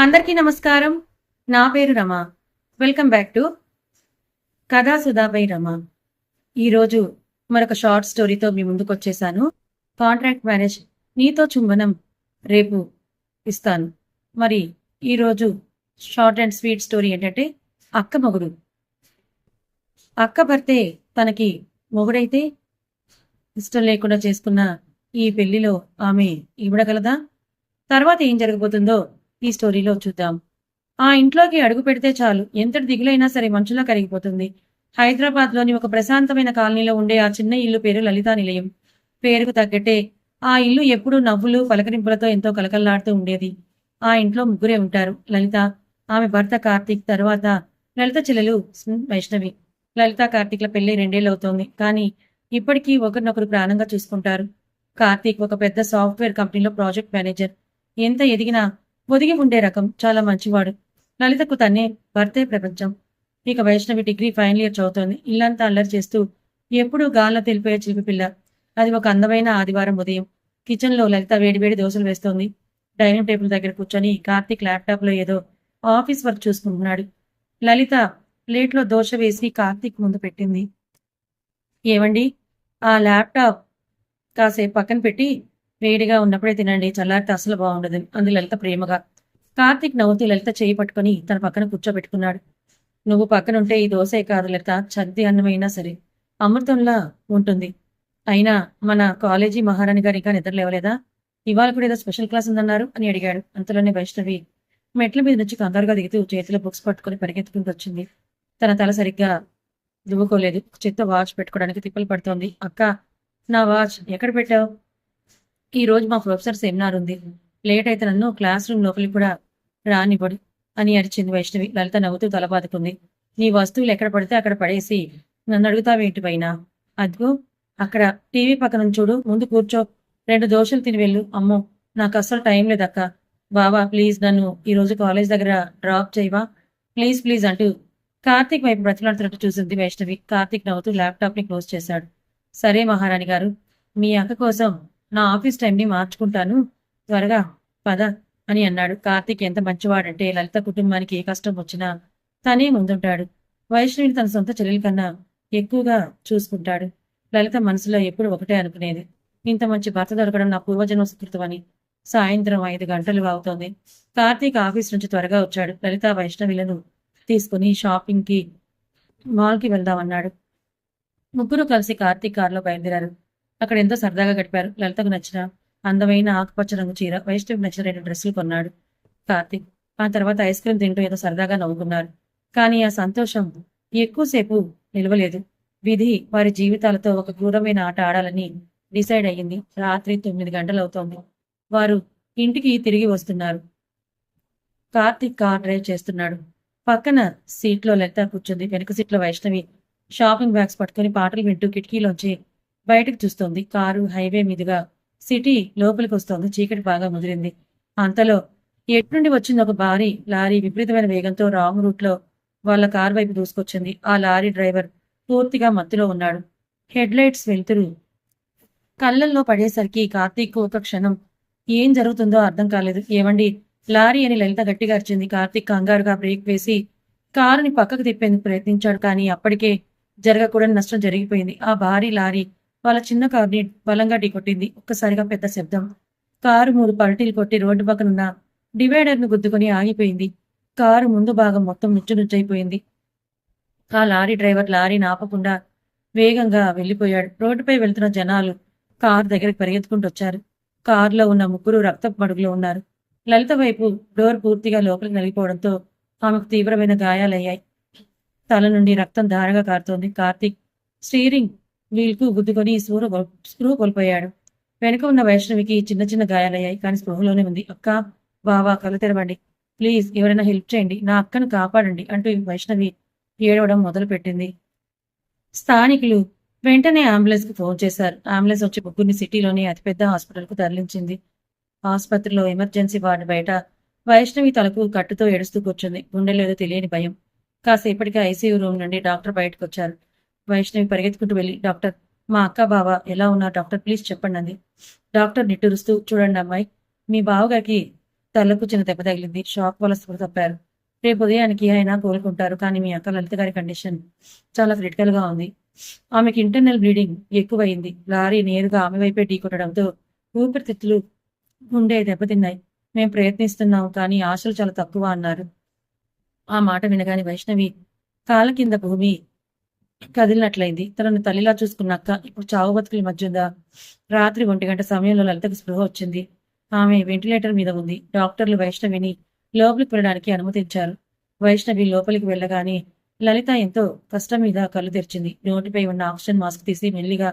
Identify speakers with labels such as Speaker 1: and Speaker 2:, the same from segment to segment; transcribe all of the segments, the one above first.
Speaker 1: అందరికీ నమస్కారం. నా పేరు రమ. వెల్కమ్ బ్యాక్ టు కథా సుధాపై రమ. ఈరోజు మరొక షార్ట్ స్టోరీతో మీ ముందుకు వచ్చేసాను. కాంట్రాక్ట్ మ్యారేజ్ నీతో చుంబనం రేపు ఇస్తాను. మరి ఈరోజు షార్ట్ అండ్ స్వీట్ స్టోరీ ఏంటంటే అక్క మొగుడు. అక్క భర్తే తనకి మొగుడైతే ఇష్టం లేకుండా చేసుకున్న ఈ పెళ్లిలో ఆమె ఇవ్వడగలదా? తర్వాత ఏం జరగబోతుందో ఈ స్టోరీలో చూద్దాం. ఆ ఇంట్లోకి అడుగు పెడితే చాలు ఎంతటి దిగులైనా సరే మంచులా కరిగిపోతుంది. హైదరాబాద్లోని ఒక ప్రశాంతమైన కాలనీలో ఉండే ఆ చిన్న ఇల్లు పేరు లలితా నిలయం. పేరుకు తగ్గట్టే ఆ ఇల్లు ఎప్పుడూ నవ్వులు పలకరింపులతో ఎంతో కలకల్లాడుతూ ఉండేది. ఆ ఇంట్లో ముగ్గురే ఉంటారు. లలిత, ఆమె భర్త కార్తీక్, తర్వాత లలిత చెల్లెలు వైష్ణవి. లలిత కార్తీక్ల పెళ్లి 2 ఏళ్ళు అవుతోంది. కానీ ఇప్పటికీ ఒకరినొకరు ప్రాణంగా చూసుకుంటారు. కార్తీక్ ఒక పెద్ద సాఫ్ట్వేర్ కంపెనీలో ప్రాజెక్ట్ మేనేజర్. ఎంత ఎదిగినా ఒదిగి ఉండే రకం, చాలా మంచివాడు. లలితకు తన్నే భర్తే ప్రపంచం. ఇక వైష్ణవి డిగ్రీ ఫైనల్ ఇయర్ చదువుతోంది. ఇల్లంతా అల్లరి చేస్తూ ఎప్పుడూ గాల్లో తెలిపోయే చిలిపి పిల్ల. అది ఒక అందమైన ఆదివారం ఉదయం. కిచెన్లో లలిత వేడివేడి దోశలు వేస్తోంది. డైనింగ్ టేబుల్ దగ్గర కూర్చొని కార్తీక్ ల్యాప్టాప్లో ఏదో ఆఫీస్ వర్క్ చూసుకుంటున్నాడు. లలిత ప్లేట్లో దోశ వేసి కార్తీక్ ముందు పెట్టింది. ఏవండి, ఆ ల్యాప్టాప్ కాసేపు పక్కన పెట్టి వేడిగా ఉన్నప్పుడే తినండి, చల్లారితే అసలు బాగుండదు అంది లలిత ప్రేమగా. కార్తీక్ నవ్వుతూ లలిత చేయి పట్టుకుని తన పక్కన కూర్చోబెట్టుకున్నాడు. నువ్వు పక్కనుంటే ఈ దోశే కాదు లలిత, చద్ది అన్నమైనా సరే అమృతంలా ఉంటుంది. అయినా మన కాలేజీ మహారాణి గారు ఇంకా నిద్ర లేవలేదా? ఇవాళ కూడా ఏదో స్పెషల్ క్లాస్ ఉందన్నారు అని అడిగాడు. అంతలోనే వైష్ణవి మెట్ల మీద నుంచి కంగారుగా దిగుతూ చేతిలో బుక్స్ పట్టుకుని పరిగెత్తుకుంటూ వచ్చింది. తన తల సరిగ్గా దువ్వుకోలేదు. చేత్తో వాచ్ పెట్టుకోవడానికి తిప్పలు పడుతోంది. అక్క, నా వాచ్ ఎక్కడ పెట్టావు? ఈ రోజు మా ప్రొఫెసర్ సెమినార్ ఉంది. లేట్ అయితే నన్ను క్లాస్ రూమ్ లోపలికి కూడా రానివ్వడు అని అరిచింది వైష్ణవి. లలిత నవ్వుతూ తల బాదుకుంది. నీ వస్తువులు ఎక్కడ పడితే అక్కడ పడేసి నన్ను అడుగుతావేంటి పైన? అద్గో అక్కడ టీవీ పక్కన చూడు, ముందు కూర్చో, 2 దోశలు తిని వెళ్ళు. అమ్మో, నాకు అస్సలు టైం లేదక్క. బావా ప్లీజ్ నన్ను ఈరోజు కాలేజ్ దగ్గర డ్రాప్ చేయవా? ప్లీజ్ ప్లీజ్ అంటూ కార్తీక్ వైపు బ్రతిలాడుతున్నట్టు చూసింది వైష్ణవి. కార్తీక్ నవ్వుతూ ల్యాప్టాప్ ని క్లోజ్ చేశాడు. సరే మహారాణి గారు, మీ అక్క కోసం నా ఆఫీస్ టైంని మార్చుకుంటాను, త్వరగా పద అని అన్నాడు. కార్తీక్ ఎంత మంచివాడంటే లలిత కుటుంబానికి ఏ కష్టం వచ్చినా తనే ముందుంటాడు. వైష్ణవిని తన సొంత చెల్లెల కన్నా ఎక్కువగా చూసుకుంటాడు. లలిత మనసులో ఎప్పుడు ఒకటే అనుకునేది, ఇంత మంచి భర్త దొరకడం నా పూర్వజన్మ సుకృతం అని. సాయంత్రం 5 గంటలు అవుతోంది. కార్తీక్ ఆఫీస్ నుంచి త్వరగా వచ్చాడు. లలిత వైష్ణవిలను తీసుకుని షాపింగ్ కి మాల్కి వెళ్దామన్నాడు. ముగ్గురు కలిసి కార్తీక్ కారులో బయలుదేరారు. అక్కడ ఎంతో సరదాగా గడిపారు. లలితకు నచ్చిన అందమైన ఆకుపచ్చ రంగు చీర, వైష్ణవికి నచ్చిన 2 డ్రెస్సులు కొన్నాడు కార్తీక్. ఆ తర్వాత ఐస్ క్రీమ్ తింటూ ఏదో సరదాగా నవ్వుకున్నారు. కానీ ఆ సంతోషం ఎక్కువసేపు నిలవలేదు. విధి వారి జీవితాలతో ఒక క్రూరమైన ఆట ఆడాలని డిసైడ్ అయ్యింది. రాత్రి 9 గంటలు అవుతోంది. వారు ఇంటికి తిరిగి వస్తున్నారు. కార్తీక్ కార్ డ్రైవ్ చేస్తున్నాడు. పక్కన సీట్లో లలిత కూర్చుంది. వెనుక సీట్లో వైష్ణవి షాపింగ్ బ్యాగ్స్ పట్టుకుని పాటలు వింటూ కిటికీలోంచి బయటకు చూస్తోంది. కారు హైవే మీదుగా సిటీ లోపలికి వస్తోంది. చీకటి బాగా ముదిరింది. అంతలో ఎట్నుండి వచ్చింది ఒక భారీ లారీ విపరీతమైన వేగంతో రాంగ్ రూట్ లో వాళ్ళ కారు వైపు దూసుకొచ్చింది. ఆ లారీ డ్రైవర్ పూర్తిగా మత్తులో ఉన్నాడు. హెడ్ లైట్స్ వెలుతురు కళ్ళల్లో పడేసరికి కార్తీక్ ఒక క్షణం ఏం జరుగుతుందో అర్థం కాలేదు. ఏమండి, లారీ అని లలిత గట్టిగా అరిచింది. కార్తీక్ కంగారుగా బ్రేక్ వేసి కారుని పక్కకు తిప్పేందుకు ప్రయత్నించాడు. కానీ అప్పటికే జరగకూడని నష్టం జరిగిపోయింది. ఆ భారీ లారీ వాళ్ళ చిన్న కారుని బలంగా ఢీకొట్టింది. ఒక్కసారిగా పెద్ద శబ్దం. కారు 3 పల్టీలు కొట్టి రోడ్డు పక్కనున్న డివైడర్ ను గుద్దుకొని ఆగిపోయింది. కారు ముందు భాగం మొత్తం నుజ్జునుజ్జైపోయింది. ఆ లారీ డ్రైవర్ లారీని ఆపకుండా వేగంగా వెళ్లిపోయాడు. రోడ్డుపై వెళ్తున్న జనాలు కారు దగ్గరికి పరిగెత్తుకుంటూ వచ్చారు. కారులో ఉన్న ముగ్గురు రక్తపు మడుగులో ఉన్నారు. లలిత వైపు డోర్ పూర్తిగా లోపలికి నలిగిపోవడంతో ఆమెకు తీవ్రమైన గాయాలయ్యాయి. తల నుండి రక్తం ధారగా కారుతోంది. కార్తీక్ స్టీరింగ్ వీల్కు గుద్దుకొని స్క్రూ కోల్పోయాడు. వెనుక ఉన్న వైష్ణవికి చిన్న చిన్న గాయాలయ్యాయి. కానీ స్పృహలోనే ఉంది. అక్క, బావా కళ్ళు తెరవండి, ప్లీజ్ ఎవరైనా హెల్ప్ చేయండి, నా అక్కను కాపాడండి అంటూ వైష్ణవి ఏడవడం మొదలుపెట్టింది. స్థానికులు వెంటనే అంబులెన్స్ కు ఫోన్ చేశారు. అంబులెన్స్ వచ్చి ముగ్గురిని సిటీలోని అతిపెద్ద హాస్పిటల్ కు తరలించింది. ఆసుపత్రిలో ఎమర్జెన్సీ వార్డు బయట వైష్ణవి తలకు కట్టుతో ఏడుస్తూ కూర్చుంది. గుండెలేదో తెలియని భయం. కాసేపటికి ఐసీయూ రూమ్ నుండి డాక్టర్ బయటకు వచ్చారు. వైష్ణవి పరిగెత్తుకుంటూ వెళ్ళి, డాక్టర్, మా అక్క బావ ఎలా ఉన్నారు డాక్టర్, ప్లీజ్ చెప్పండి అంది. డాక్టర్ నిట్టూరుస్తూ, చూడండి అమ్మాయి, మీ బావగారికి తలకు చిన్న దెబ్బ తగిలింది. షాక్ వల్ల స్పృహ తప్పారు. రేపు ఉదయానికి ఆయన కోలుకుంటారు. కానీ మీ అక్క లలిత గారి కండిషన్ చాలా క్రిటికల్ గా ఉంది. ఆమెకి ఇంటర్నల్ బ్లీడింగ్ ఎక్కువైంది. లారీ నేరుగా ఆమె వైపే ఢీకొట్టడంతో ఊపిరితిత్తులు గుండె దెబ్బతిన్నాయి. మేం ప్రయత్నిస్తున్నాం కానీ ఆశలు చాలా తక్కువ అన్నారు. ఆ మాట వినగానే వైష్ణవి కాళ్ళ కింద భూమి కదిలినట్లయింది. తనను తల్లిలా చూసుకున్న అక్క ఇప్పుడు చావు బతుకుల మధ్య ఉందా? రాత్రి 1 గంట సమయంలో లలితకు స్పృహ వచ్చింది. ఆమె వెంటిలేటర్ మీద ఉంది. డాక్టర్లు వైష్ణవిని లోపలికి వెళ్ళడానికి అనుమతించారు. వైష్ణవి లోపలికి వెళ్ళగానే లలిత ఎంతో కష్టం మీద కళ్ళు తెరిచింది. నోటిపై ఉన్న ఆక్సిజన్ మాస్క్ తీసి మెల్లిగా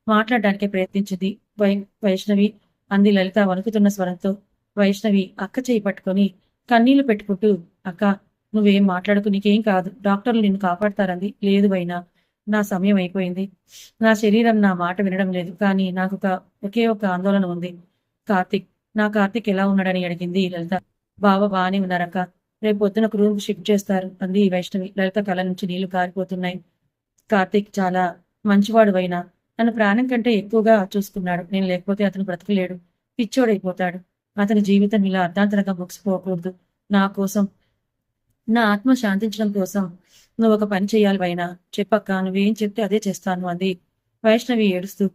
Speaker 1: మాట్లాడడానికి ప్రయత్నించింది. వైష్ణవి అంది లలిత వణుకుతున్న స్వరంతో. వైష్ణవి అక్క చేయి పట్టుకొని కన్నీళ్లు పెట్టుకుంటూ, అక్క నువ్వేం మాట్లాడుకు, నీకేం కాదు, డాక్టర్లు నిన్ను కాపాడతారంది. లేదు వైనా, నా సమయం అయిపోయింది. నా శరీరం నా మాట వినడం లేదు. కానీ నాకు ఒకే ఒక ఆందోళన ఉంది. కార్తిక్, నా కార్తిక్ ఎలా ఉన్నాడని అడిగింది లలిత. బావ బాగానే ఉన్నారక్క, రేపు పొద్దున ఒక రూమ్ షిఫ్ట్ చేస్తారు అంది వైష్ణవి. లలిత కళ్ళ నుంచి నీళ్లు కారిపోతున్నాయి. కార్తిక్ చాలా మంచివాడు వైనా, నన్ను ప్రాణం కంటే ఎక్కువగా చూసుకున్నాడు. నేను లేకపోతే అతను బ్రతకలేడు, పిచ్చోడైపోతాడు. అతని జీవితం ఇలా అర్ధాంతరంగా ముగిసిపోకూడదు. నా కోసం, నా ఆత్మ శాంతించడం కోసం నువ్వు ఒక పని చేయాలి వైనా. చెప్పక్క, నువ్వేం చెప్తే అదే చేస్తాను అంది వైష్ణవి ఏడుస్తూ.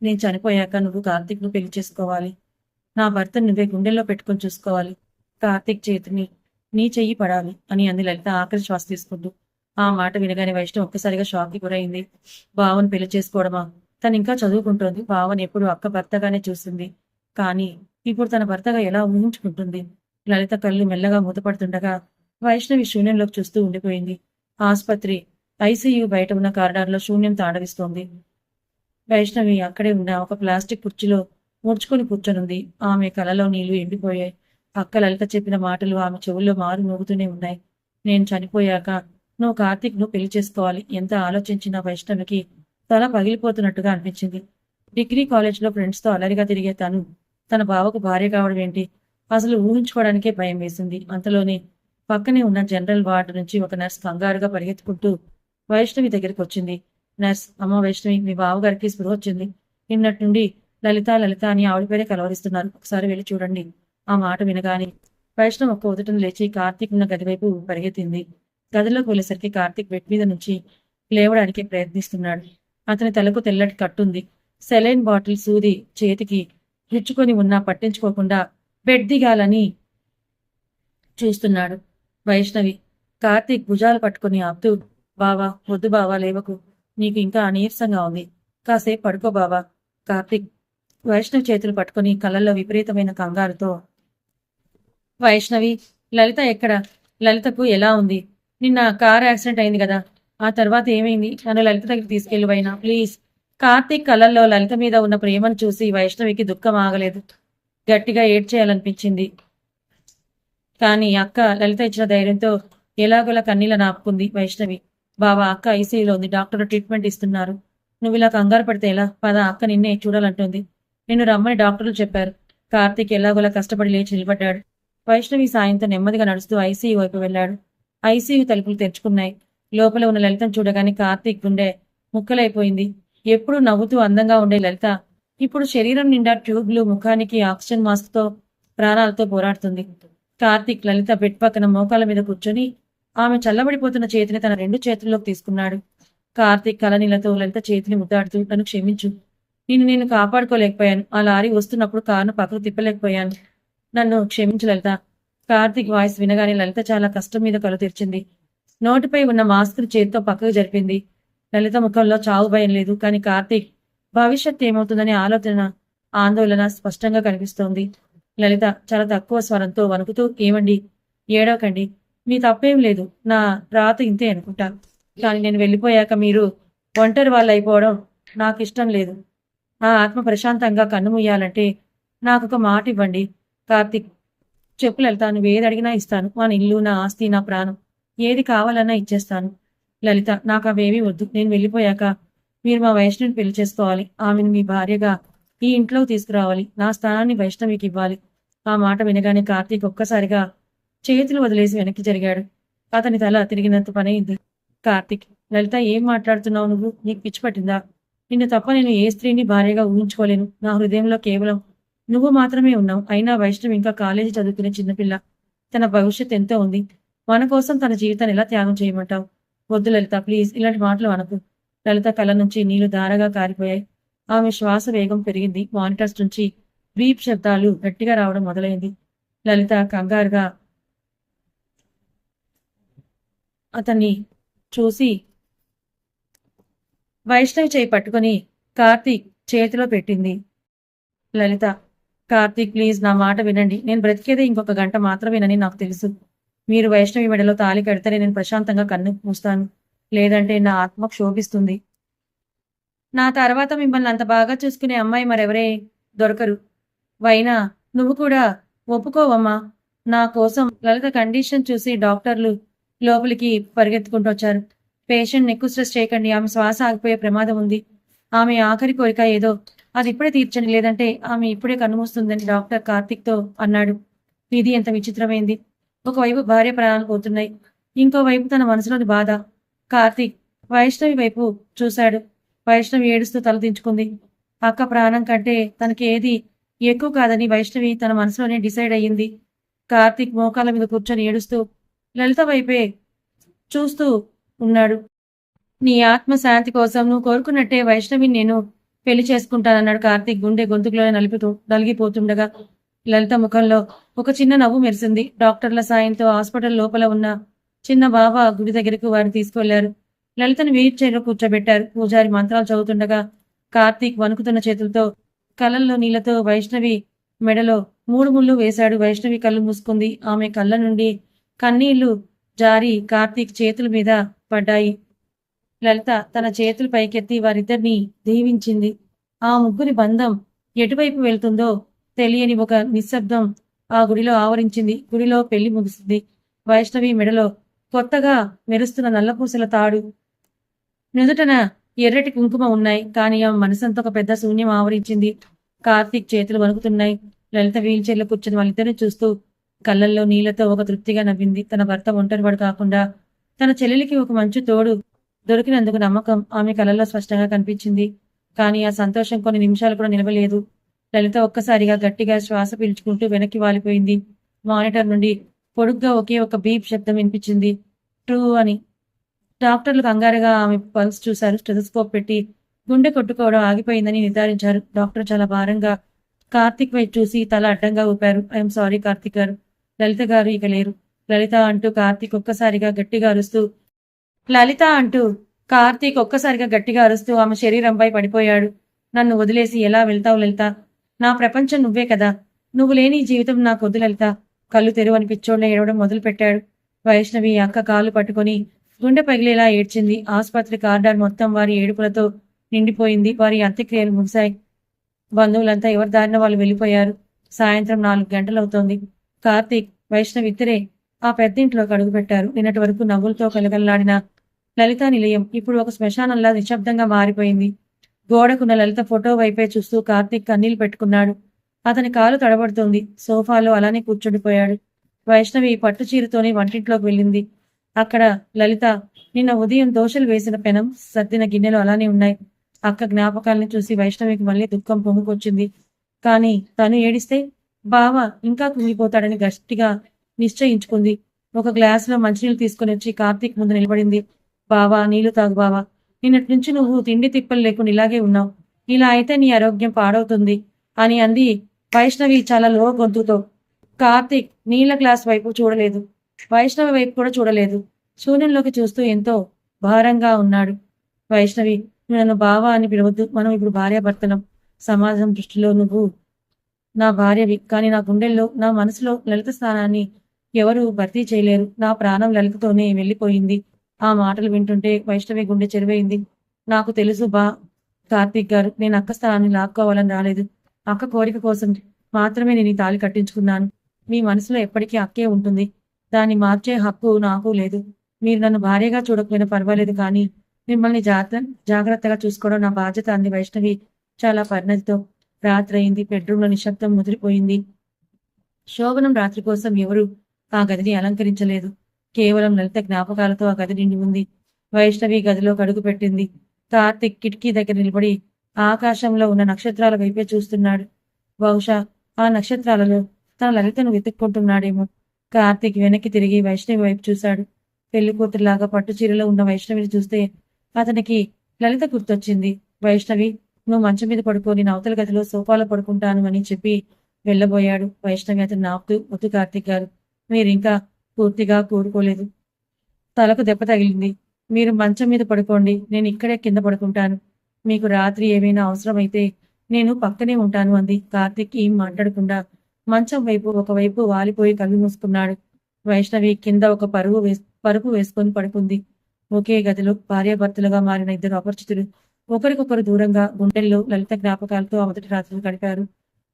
Speaker 1: నేను చనిపోయాక నువ్వు కార్తిక్ను పెళ్లి చేసుకోవాలి. నా భర్తను నువ్వే గుండెల్లో పెట్టుకుని చూసుకోవాలి. కార్తిక్ చేతిని నీ చెయ్యి పడాలి అని అంది లలిత ఆఖరి శ్వాస తీసుకుంటూ. ఆ మాట వినగానే వైష్ణవి ఒక్కసారిగా షాక్కి గురైంది. బావను పెళ్లి చేసుకోవడమా? తను ఇంకా చదువుకుంటోంది. బావని ఎప్పుడు అక్క భర్తగానే చూసింది. కానీ ఇప్పుడు తన భర్తగా ఎలా ఊహించుకుంటుంది? లలిత కళ్ళు మెల్లగా మూతపడుతుండగా వైష్ణవి శూన్యంలోకి చూస్తూ ఉండిపోయింది. ఆసుపత్రి ఐసీయూ బయట ఉన్న కారిడార్లో శూన్యం తాండవిస్తోంది. వైష్ణవి అక్కడే ఉన్న ఒక ప్లాస్టిక్ కుర్చీలో ముడుచుకొని కూర్చొనుంది. ఆమె కలలో నీళ్లు ఎండిపోయాయి. అక్క లలిత చెప్పిన మాటలు ఆమె చెవుల్లో మారు మోగుతూనే ఉన్నాయి. నేను చనిపోయాక నువ్వు కార్తిక్ను పెళ్లి చేసుకోవాలి. ఎంత ఆలోచించినా వైష్ణవికి తల పగిలిపోతున్నట్టుగా అనిపించింది. డిగ్రీ కాలేజ్లో ఫ్రెండ్స్తో అలరిగా తిరిగే తన బావకు భార్య కావడం ఏంటి? అసలు ఊహించుకోవడానికే భయం వేసింది. అంతలోనే పక్కనే ఉన్న జనరల్ వార్డు నుంచి ఒక నర్స్ కంగారుగా పరిగెత్తుకుంటూ వైష్ణవి దగ్గరికి వచ్చింది. నర్స్, అమ్మ వైష్ణవి, మీ బావగారికి స్పృహ వచ్చింది. నిన్నటి నుండి లలిత లలిత అని ఆవిడ పేరే కలవరిస్తున్నారు. ఒకసారి వెళ్ళి చూడండి. ఆ మాట వినగానే వైష్ణవ్ ఒక్క ఉదటం లేచి కార్తీక్ ఉన్న గది వైపు పరిగెత్తింది. గదిలోకి వెళ్ళేసరికి కార్తీక్ బెడ్ మీద నుంచి లేవడానికి ప్రయత్నిస్తున్నాడు. అతని తలకు తెల్లటి కట్టుంది. సెలైన్ బాటిల్ సూది చేతికి రుచ్చుకొని ఉన్నా పట్టించుకోకుండా బెడ్ దిగాలని చూస్తున్నాడు. వైష్ణవి కార్తీక్ భుజాలు పట్టుకుని ఆపుతూ, బావా వద్దు బావా, లేవకు, నీకు ఇంకా నీరసంగా ఉంది, కాసేపు పడుకో బావా. కార్తీక్ వైష్ణవి చేతులు పట్టుకుని కళ్ళల్లో విపరీతమైన కంగారుతో, వైష్ణవి, లలిత ఎక్కడ? లలితకు ఎలా ఉంది? నిన్న కార్ యాక్సిడెంట్ అయింది కదా, ఆ తర్వాత ఏమైంది? నన్ను లలిత దగ్గరికి తీసుకెళ్ళు వైనా, ప్లీజ్. కార్తీక్ కళ్ళల్లో లలిత మీద ఉన్న ప్రేమను చూసి వైష్ణవికి దుఃఖం ఆగలేదు. గట్టిగా ఏడ్చేయాలనిపించింది. కానీ అక్క లలిత ఇచ్చిన ధైర్యంతో ఎలాగోలా కన్నీళ్ళ నాపుకుంది వైష్ణవి. బావా, అక్క ఐసీయూలో ఉంది, డాక్టర్లు ట్రీట్మెంట్ ఇస్తున్నారు. నువ్వు ఇలా కంగారు పడితే ఎలా? పద, అక్క నిన్నే చూడాలంటుంది. నిన్ను రమ్మని డాక్టర్లు చెప్పారు. కార్తీక్ ఎలాగోలా కష్టపడి లేచి నిలబడ్డాడు. వైష్ణవి సాయంతో నెమ్మదిగా నడుస్తూ ఐసీయూ వైపు వెళ్లాడు. ఐసీయూ తలుపులు తెరుచుకున్నాయి. లోపల ఉన్న లలితను చూడగానే కార్తీక్ గుండె ముక్కలైపోయింది. ఎప్పుడూ నవ్వుతూ అందంగా ఉండే లలిత ఇప్పుడు శరీరం నిండా ట్యూబ్లు, ముఖానికి ఆక్సిజన్ మాస్క్ తో ప్రాణాలతో పోరాడుతుంది. కార్తీక్ లలిత బెడ్ పక్కన మోకాల మీద కూర్చొని ఆమె చల్లబడిపోతున్న చేతిని తన 2 చేతుల్లోకి తీసుకున్నాడు. కార్తీక్ కలనీళ్లతో లలిత చేతిని ముద్దాడుతూ, నన్ను క్షమించు, నేను కాపాడుకోలేకపోయాను. ఆ లారీ వస్తున్నప్పుడు కారును పక్కకు తిప్పలేకపోయాను. నన్ను క్షమించు లలిత. కార్తీక్ వాయిస్ వినగానే లలిత చాలా కష్టం మీద కళ్ళు తెరిచింది. నోటిపై ఉన్న మాస్క్ చేతితో పక్కకు జరిపింది. లలిత ముఖంలో చావు భయం లేదు. కానీ కార్తీక్ భవిష్యత్ ఏమవుతుందనే ఆందోళన స్పష్టంగా కనిపిస్తోంది. లలిత చాలా తక్కువ స్వరంతో వణుకుతూ, ఏమండి, ఏడవకండి, మీ తప్పేం లేదు. నా రాత ఇంతే అనుకుంటాను. కానీ నేను వెళ్ళిపోయాక మీరు ఒంటరి వాళ్ళు అయిపోవడం నాకు ఇష్టం లేదు. నా ఆత్మ ప్రశాంతంగా కన్నుమూయాలంటే నాకు ఒక మాట ఇవ్వండి. కార్తీక్, చెప్పు లలిత, నువ్వేది అడిగినా ఇస్తాను. మా ఇల్లు, నా ఆస్తి, నా ప్రాణం, ఏది కావాలన్నా ఇచ్చేస్తాను. లలిత, నాకు అవేమీ వద్దు. నేను వెళ్ళిపోయాక మీరు మా వైష్ణవిని పెళ్లి చేసుకోవాలి. ఆమెను మీ భార్యగా ఈ ఇంట్లోకి తీసుకురావాలి. నా స్థానాన్ని వైష్ణవికి ఇవ్వాలి. ఆ మాట వినగానే కార్తీక్ ఒక్కసారిగా చేతులు వదిలేసి వెనక్కి జరిగాడు. అతని తల తిరిగినంత పనైంది. కార్తీక్, లలిత, ఏం మాట్లాడుతున్నావు నువ్వు? నీకు పిచ్చి పట్టిందా? నిన్ను తప్ప నేను ఏ స్త్రీని భార్యగా ఊహించుకోలేను. నా హృదయంలో కేవలం నువ్వు మాత్రమే ఉన్నావు. అయినా వైష్ణవి ఇంకా కాలేజీ చదువుకునే చిన్నపిల్ల. తన భవిష్యత్ ఎంతో ఉంది. మన కోసం తన జీవితాన్ని ఎలా త్యాగం చేయమంటావు? వద్దు లలిత, ప్లీజ్ ఇలాంటి మాటలు అనకు. లలిత కళ్ళ నుంచి నీళ్లు ధారగా కారిపోయాయి. ఆమె శ్వాస వేగం పెరిగింది. మానిటర్స్ నుంచి బీప్ శబ్దాలు గట్టిగా రావడం మొదలైంది. లలిత కంగారుగా అతన్ని చూసి వైష్ణవి చేయి పట్టుకుని కార్తీక్ చేతిలో పెట్టింది. లలిత, కార్తీక్ ప్లీజ్ నా మాట వినండి. నేను బ్రతికేదే ఇంకొక గంట మాత్రమేనని నాకు తెలుసు. మీరు వైష్ణవి మెడలో తాళి కడితేనే నేను ప్రశాంతంగా కన్ను మూస్తాను. లేదంటే నా ఆత్మ క్షోభిస్తుంది. నా తర్వాత మిమ్మల్ని అంత బాగా చూసుకునే అమ్మాయి మరెవరే దొరకరు. వైనా, నువ్వు కూడా ఒప్పుకోవమ్మా నా కోసం. లలిత కండిషన్ చూసి డాక్టర్లు లోపలికి పరిగెత్తుకుంటూ వచ్చారు. పేషెంట్ ఎక్కువ స్ట్రెస్ చేయకండి, ఆమె శ్వాస ఆగిపోయే ప్రమాదం ఉంది. ఆమె ఆఖరి కోరిక ఏదో అది ఇప్పుడే తీర్చండి, లేదంటే ఆమె ఇప్పుడే కన్నుమూస్తుందని డాక్టర్ కార్తీక్తో అన్నాడు. ఇది ఎంత విచిత్రమైంది. ఒకవైపు భార్య ప్రాణాలు పోతున్నాయి, ఇంకోవైపు తన మనసులోని బాధ. కార్తీక్ వైష్ణవి వైపు చూశాడు. వైష్ణవి ఏడుస్తూ తలదించుకుంది. అక్క ప్రాణం కంటే తనకి ఏది ఎక్కువ కాదని వైష్ణవి తన మనసులోనే డిసైడ్ అయ్యింది. కార్తీక్ మోకాళ్ళ మీద కూర్చొని ఏడుస్తూ లలిత వైపే చూస్తూ ఉన్నాడు. నీ ఆత్మ శాంతి కోసం నువ్వు కోరుకున్నట్టే వైష్ణవిని నేను పెళ్లి చేసుకుంటానన్నాడు కార్తీక్ గుండె గొంతుకులోనే నలిగిపోతుండగా. లలిత ముఖంలో ఒక చిన్న నవ్వు మెరిసింది. డాక్టర్ల సాయంతో హాస్పిటల్ లోపల ఉన్న చిన్న బాబా గుడి దగ్గరకు వారిని తీసుకువెళ్లారు. లలితను వీల్ చైర్లో కూర్చోబెట్టారు. పూజారి మంత్రాలు చదువుతుండగా కార్తీక్ వణుకుతున్న చేతులతో కళ్ళల్లో నీళ్లతో వైష్ణవి మెడలో 3 ముళ్ళు వేశాడు. వైష్ణవి కళ్ళు మూసుకుంది. ఆమె కళ్ళ నుండి కన్నీళ్లు జారి కార్తీక్ చేతుల మీద పడ్డాయి. లలిత తన చేతులు పైకెత్తి వారిద్దరినీ దీవించింది. ఆ ముగ్గురి బంధం ఎటువైపు వెళ్తుందో తెలియని ఒక నిశ్శబ్దం ఆ గుడిలో ఆవరించింది. గుడిలో పెళ్లి ముగిసింది. వైష్ణవి మెడలో కొత్తగా మెరుస్తున్న నల్లపూసల తాడు, నుదుటన ఎర్రటి కుంకుమ ఉన్నాయి. కానీ ఆ మనసంతా ఒక పెద్ద శూన్యం ఆవరించింది. కార్తీక్ చేతులు వణుకుతున్నాయి. లలిత వీల్ చైర్లో కూర్చుని వాళ్ళిద్దరిని చూస్తూ కళ్ళల్లో నీళ్లతో ఒక తృప్తిగా నవ్వింది. తన భర్త ఒంటరివాడు కాకుండా తన చెల్లెలికి ఒక మంచి తోడు దొరికినందుకు నమ్మకం ఆమె కళ్ళల్లో స్పష్టంగా కనిపించింది. కానీ ఆ సంతోషం కొన్ని నిమిషాలు కూడా నిలవలేదు. లలిత ఒక్కసారిగా గట్టిగా శ్వాస పీల్చుకుంటూ వెనక్కి వాలిపోయింది. మానిటర్ నుండి పొడుగ్గా ఒకే ఒక బీప్ శబ్దం వినిపించింది. ట్రూ అని. డాక్టర్లు కంగారుగా ఆమె పల్స్ చూశారు. స్టెథోస్కోప్ పెట్టి గుండె కొట్టుకోవడం ఆగిపోయిందని నిర్ధారించారు. డాక్టర్ చాలా భారంగా కార్తీక్ వైపు చూసి తల అడ్డంగా ఊపారు. ఐఎమ్ సారీ కార్తీక్ గారు, లలిత గారు ఇక లేరు. లలిత అంటూ కార్తీక్ ఒక్కసారిగా గట్టిగా అరుస్తూ ఆమె శరీరంపై పడిపోయాడు. నన్ను వదిలేసి ఎలా వెళ్తావు లలిత? నా ప్రపంచం నువ్వే కదా. నువ్వు లేని జీవితం నాకు వద్దు లలిత. కళ్ళు తెరువని పిచ్చోడ్ల ఏడవడం మొదలు పెట్టాడు. వైష్ణవి అక్క కాళ్ళు పట్టుకుని గుండె పగిలేలా ఏడ్చింది. ఆసుపత్రి కారిడార్ మొత్తం వారి ఏడుపులతో నిండిపోయింది. వారి అంత్యక్రియలు ముగిశాయి. బంధువులంతా ఎవరి దారిన వాళ్ళు వెళ్ళిపోయారు. సాయంత్రం 4 గంటలవుతోంది. కార్తీక్, వైష్ణవి ఇద్దరే ఆ పెద్దింట్లోకి అడుగుపెట్టారు. నిన్నటి వరకు నవ్వులతో కలగల్లాడిన లలిత నిలయం ఇప్పుడు ఒక శ్మశానంలా నిశ్శబ్దంగా మారిపోయింది. గోడకున్న లలిత ఫోటో వైపే చూస్తూ కార్తీక్ కన్నీళ్లు పెట్టుకున్నాడు. అతని కాలు తడబడుతోంది. సోఫాలో అలానే కూర్చుండిపోయాడు. వైష్ణవి పట్టుచీరతోనే వంటింట్లోకి వెళ్ళింది. అక్కడ లలిత నిన్న ఉదయం దోశలు వేసిన పెనం, సర్దిన గిన్నెలు అలానే ఉన్నాయి. అక్క జ్ఞాపకాలని చూసి వైష్ణవికి మళ్ళీ దుఃఖం పొంగుకొచ్చింది. కానీ తను ఏడిస్తే బావ ఇంకా కుంగిపోతాడని గట్టిగా నిశ్చయించుకుంది. ఒక గ్లాసులో మంచినీళ్ళు తీసుకుని వచ్చి కార్తీక్ ముందు నిలబడింది. బావా, నీళ్లు తాగు బావా. నిన్నటి నుంచి నువ్వు తిండి తిప్పలు లేకుండా ఇలాగే ఉన్నావు. ఇలా అయితే నీ ఆరోగ్యం పాడవుతుంది అని అంది వైష్ణవి చాలా లో గొంతుతో. కార్తీక్ నీళ్ల గ్లాస్ వైపు చూడలేదు, వైష్ణవి వైపు కూడా చూడలేదు. శూన్యంలోకి చూస్తూ ఎంతో భారంగా ఉన్నాడు. వైష్ణవి, నన్ను బావా అని పిలవద్దు. మనం ఇప్పుడు భార్యాభర్తలం. సమాజం దృష్టిలో నువ్వు నా భార్యవి. కానీ నా గుండెల్లో, నా మనసులో లలిత స్థానాన్ని ఎవరు భర్తీ చేయలేరు. నా ప్రాణం లలితతోనే వెళ్ళిపోయింది. ఆ మాటలు వింటుంటే వైష్ణవి గుండె చెరువైంది. నాకు తెలుసు కార్తీక్ గారు, నేను అక్క స్థానాన్ని లాక్కోవాలని రాలేదు. అక్క కోరిక కోసం మాత్రమే నేను ఈ తాళి కట్టించుకున్నాను. మీ మనసులో ఎప్పటికీ అక్కే ఉంటుంది. దాన్ని మార్చే హక్కు నాకు లేదు. మీరు నన్ను భార్యగా చూడకపోయినా పర్వాలేదు, కానీ మిమ్మల్ని జాగ్రత్తగా చూసుకోవడం నా బాధ్యత అంది వైష్ణవి చాలా పరిణతితో. రాత్రి అయింది. బెడ్రూమ్లో నిశ్శబ్దం ముదిరిపోయింది. శోభనం రాత్రి కోసం ఎవరు ఆ గదిని అలంకరించలేదు. కేవలం లలిత జ్ఞాపకాలతో ఆ గది నిండి ఉంది. వైష్ణవి గదిలో అడుగు పెట్టింది. కార్తీక్ కిటికీ దగ్గర నిలబడి ఆకాశంలో ఉన్న నక్షత్రాల వైపే చూస్తున్నాడు. బహుశా ఆ నక్షత్రాలలో తన లలితను వెతుక్కుంటున్నాడేమో. కార్తీక్ వెనక్కి తిరిగి వైష్ణవి వైపు చూశాడు. పెళ్లి కూతురులాగా పట్టు చీరలో ఉన్న వైష్ణవిని చూస్తే అతనికి లలిత గుర్తొచ్చింది. వైష్ణవి, నువ్వు మంచం మీద పడుకొని నా అవతల గదిలో సోఫాలో పడుకుంటాను అని చెప్పి వెళ్ళబోయాడు. వైష్ణవి అతను ఆపుతూ, వద్దు కార్తీక్ గారు, మీరింకా పూర్తిగా కూడుకోలేదు. తలకు దెబ్బ తగిలింది. మీరు మంచం మీద పడుకోండి, నేను ఇక్కడే కింద పడుకుంటాను. మీకు రాత్రి ఏమైనా అవసరమైతే నేను పక్కనే ఉంటాను అంది. కార్తీక్ ఏం మాట్లాడకుండా మంచం వైపు ఒకవైపు వాలిపోయి కళ్ళు మూసుకున్నాడు. వైష్ణవి కింద ఒక పరుపు వేసుకొని పడుకుంది. ఒకే గదిలో భార్యాభర్తలుగా మారిన ఇద్దరు అపరిచితులు ఒకరికొకరు దూరంగా గుండెల్లో లలిత జ్ఞాపకాలతో ఆ మొదటి రాత్రులు గడిపారు.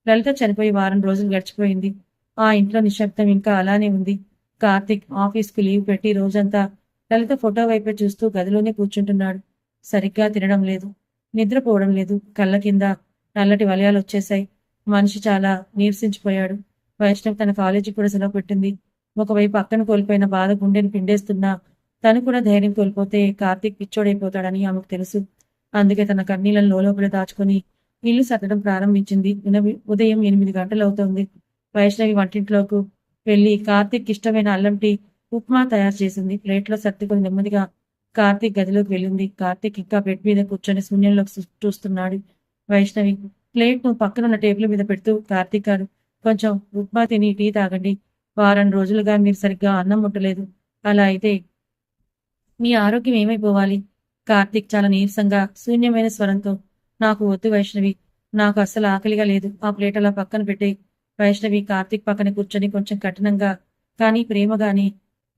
Speaker 1: లలిత చనిపోయి వారం రోజులు గడిచిపోయింది. ఆ ఇంట్లో నిశ్శబ్దం ఇంకా అలానే ఉంది. కార్తీక్ ఆఫీస్కి లీవ్ పెట్టి రోజంతా లలిత ఫోటో వైపే చూస్తూ గదిలోనే కూర్చుంటున్నాడు. సరిగ్గా తినడం లేదు, నిద్రపోవడం లేదు. కళ్ళ కింద నల్లటి వలయాలు వచ్చేశాయి. మనిషి చాలా నీరసించిపోయాడు. వైష్ణవ్ తన కాలేజీకి కూడా సెలవు పెట్టింది. ఒకవైపు అక్కను కోల్పోయిన బాధ గుండెని పిండేస్తున్నా తను కూడా ధైర్యం కోల్పోతే కార్తీక్ పిచ్చోడైపోతాడని ఆమెకు తెలుసు. అందుకే తన కన్నీళ్లను లోపల దాచుకొని ఇల్లు సర్దడం ప్రారంభించింది. ఉదయం 8 గంటలవుతోంది. వైష్ణవి వంటింట్లోకి వెళ్లి కార్తీక్ ఇష్టమైన అల్లం టీ, ఉప్మా తయారు చేసింది. ప్లేట్లో సర్దుకొని నెమ్మదిగా కార్తీక్ గదిలోకి వెళ్ళింది. కార్తీక్ ఇంకా బెడ్ మీద కూర్చొని శూన్యంలోకి చూస్తున్నాడు. వైష్ణవి ప్లేట్ను పక్కనున్న టేబుల్ మీద పెడుతూ, కార్తీక్ గారు, కొంచెం ఉప్మా తిని టీ తాగండి. వారం రోజులుగా మీరు సరిగ్గా అన్నం ముట్టలేదు. అలా అయితే మీ ఆరోగ్యం ఏమైపోవాలి? కార్తీక్ చాలా నీరసంగా శూన్యమైన స్వరంతో, నాకు వద్దు వైష్ణవి, నాకు అస్సలు ఆకలిగా లేదు. ఆ ప్లేట్ అలా పక్కన పెట్టే. వైష్ణవి కార్తీక్ పక్కన కూర్చొని కొంచెం కఠినంగా కానీ ప్రేమగాని,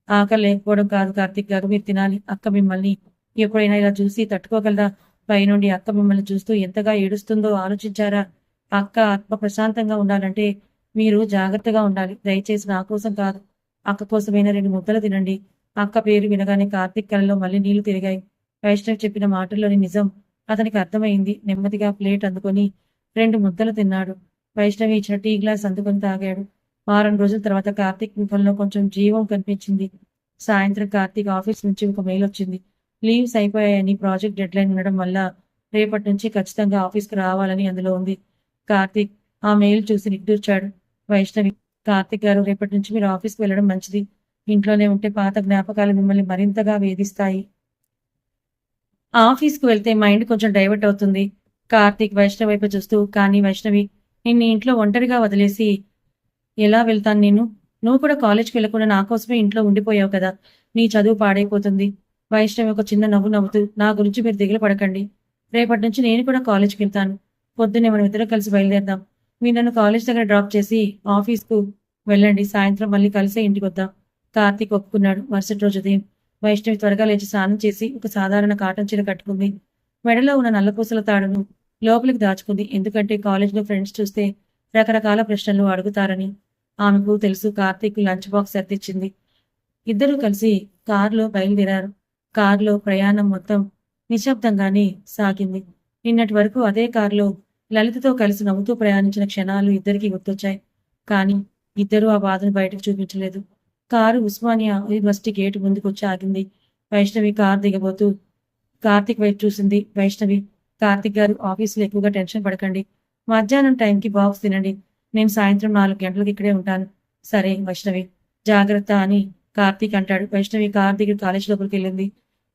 Speaker 1: ఆకలి లేకపోవడం కాదు కార్తీక్ గారు, మీరు తినాలి. అక్క మిమ్మల్ని ఎప్పుడైనా ఇలా చూసి తట్టుకోగలరా? పైనుండి అక్క మిమ్మల్ని చూస్తూ ఎంతగా ఏడుస్తుందో ఆలోచించారా? అక్క ఆత్మ ప్రశాంతంగా ఉండాలంటే మీరు జాగ్రత్తగా ఉండాలి. దయచేసి నా కోసం కాదు, అక్క కోసమైనా 2 ముద్దలు తినండి. అక్క పేరు వినగానే కార్తీక్ కళ్ళలో మళ్ళీ నీళ్లు తిరిగాయి. వైష్ణవ్ చెప్పిన మాటల్లోని నిజం అతనికి అర్థమైంది. నెమ్మదిగా ప్లేట్ అందుకొని 2 ముద్దలు తిన్నాడు. వైష్ణవి ఇచ్చిన టీ గ్లాస్ అందుకొని తాగాడు. వారం రోజుల తర్వాత కార్తీక్ ముఖంలో కొంచెం జీవం కనిపించింది. సాయంత్రం కార్తీక్ ఆఫీస్ నుంచి ఒక మెయిల్ వచ్చింది. లీవ్స్ అయిపోయాయని, ప్రాజెక్ట్ డెడ్లైన్ ఉండడం వల్ల రేపటి నుంచి ఖచ్చితంగా ఆఫీస్కి రావాలని అందులో ఉంది. కార్తీక్ ఆ మెయిల్ చూసి నిట్టూర్చాడు. వైష్ణవి, కార్తీక్ గారు, రేపటి నుంచి మీరు ఆఫీస్కి వెళ్ళడం మంచిది. ఇంట్లోనే ఉంటే పాత జ్ఞాపకాలు మిమ్మల్ని మరింతగా వేధిస్తాయి. ఆఫీస్కి వెళ్తే మైండ్ కొంచెం డైవర్ట్ అవుతుంది. కార్తీక్ వైష్ణవి వైపు చూస్తూ, కానీ వైష్ణవి, నిన్ను ఇంట్లో ఒంటరిగా వదిలేసి ఎలా వెళ్తాను నేను? నువ్వు కూడా కాలేజ్కి వెళ్లకుండా నా కోసమే ఇంట్లో ఉండిపోయావు కదా, నీ చదువు పాడైపోతుంది. వైష్ణవి ఒక చిన్న నవ్వు నవ్వుతూ, నా గురించి మీరు దిగులు పడకండి. రేపటి నుంచి నేను కూడా కాలేజ్కి వెళ్తాను. పొద్దున్నే మనం ఇద్దరం కలిసి బయలుదేరదాం. మీరు నన్ను కాలేజ్ దగ్గర డ్రాప్ చేసి ఆఫీస్కు వెళ్ళండి. సాయంత్రం మళ్ళీ కలిసే ఇంటికి వద్దాం. కార్తీక్ ఒప్పుకున్నాడు. మరుసటి రోజు ఉదయం వైష్ణవి త్వరగా లేచి స్నానం చేసి ఒక సాధారణ కాటన్ చీర కట్టుకుంది. మెడలో ఉన్న నల్లపూసల తాడును లోపలికి దాచుకుంది. ఎందుకంటే కాలేజ్లో ఫ్రెండ్స్ చూస్తే రకరకాల ప్రశ్నలు అడుగుతారని ఆమెకు తెలుసు. కార్తీక్ లంచ్ బాక్స్ సర్దిచ్చింది. ఇద్దరూ కలిసి కారులో బయలుదేరారు. కారులో ప్రయాణం మొత్తం నిశ్శబ్దంగానే సాగింది. నిన్నటి వరకు అదే కారులో లలితతో కలిసి నవ్వుతూ ప్రయాణించిన క్షణాలు ఇద్దరికీ గుర్తొచ్చాయి. కానీ ఇద్దరూ ఆ బాధను బయటకు చూపించలేదు. కారు ఉస్మానియా యూనివర్సిటీ గేటు ముందుకు వచ్చి ఆగింది. వైష్ణవి కారు దిగబోతూ కార్తీక్ వైపు చూసింది. వైష్ణవి, కార్తీక్ గారు, ఆఫీసులో ఎక్కువగా టెన్షన్ పడకండి. మధ్యాహ్నం టైంకి బాక్స్ తినండి. నేను సాయంత్రం 4 గంటలకు ఇక్కడే ఉంటాను. సరే వైష్ణవి, జాగ్రత్త అని కార్తీక్ అంటాడు. వైష్ణవి కారు దిగి కాలేజ్ లోపలికి వెళ్ళింది.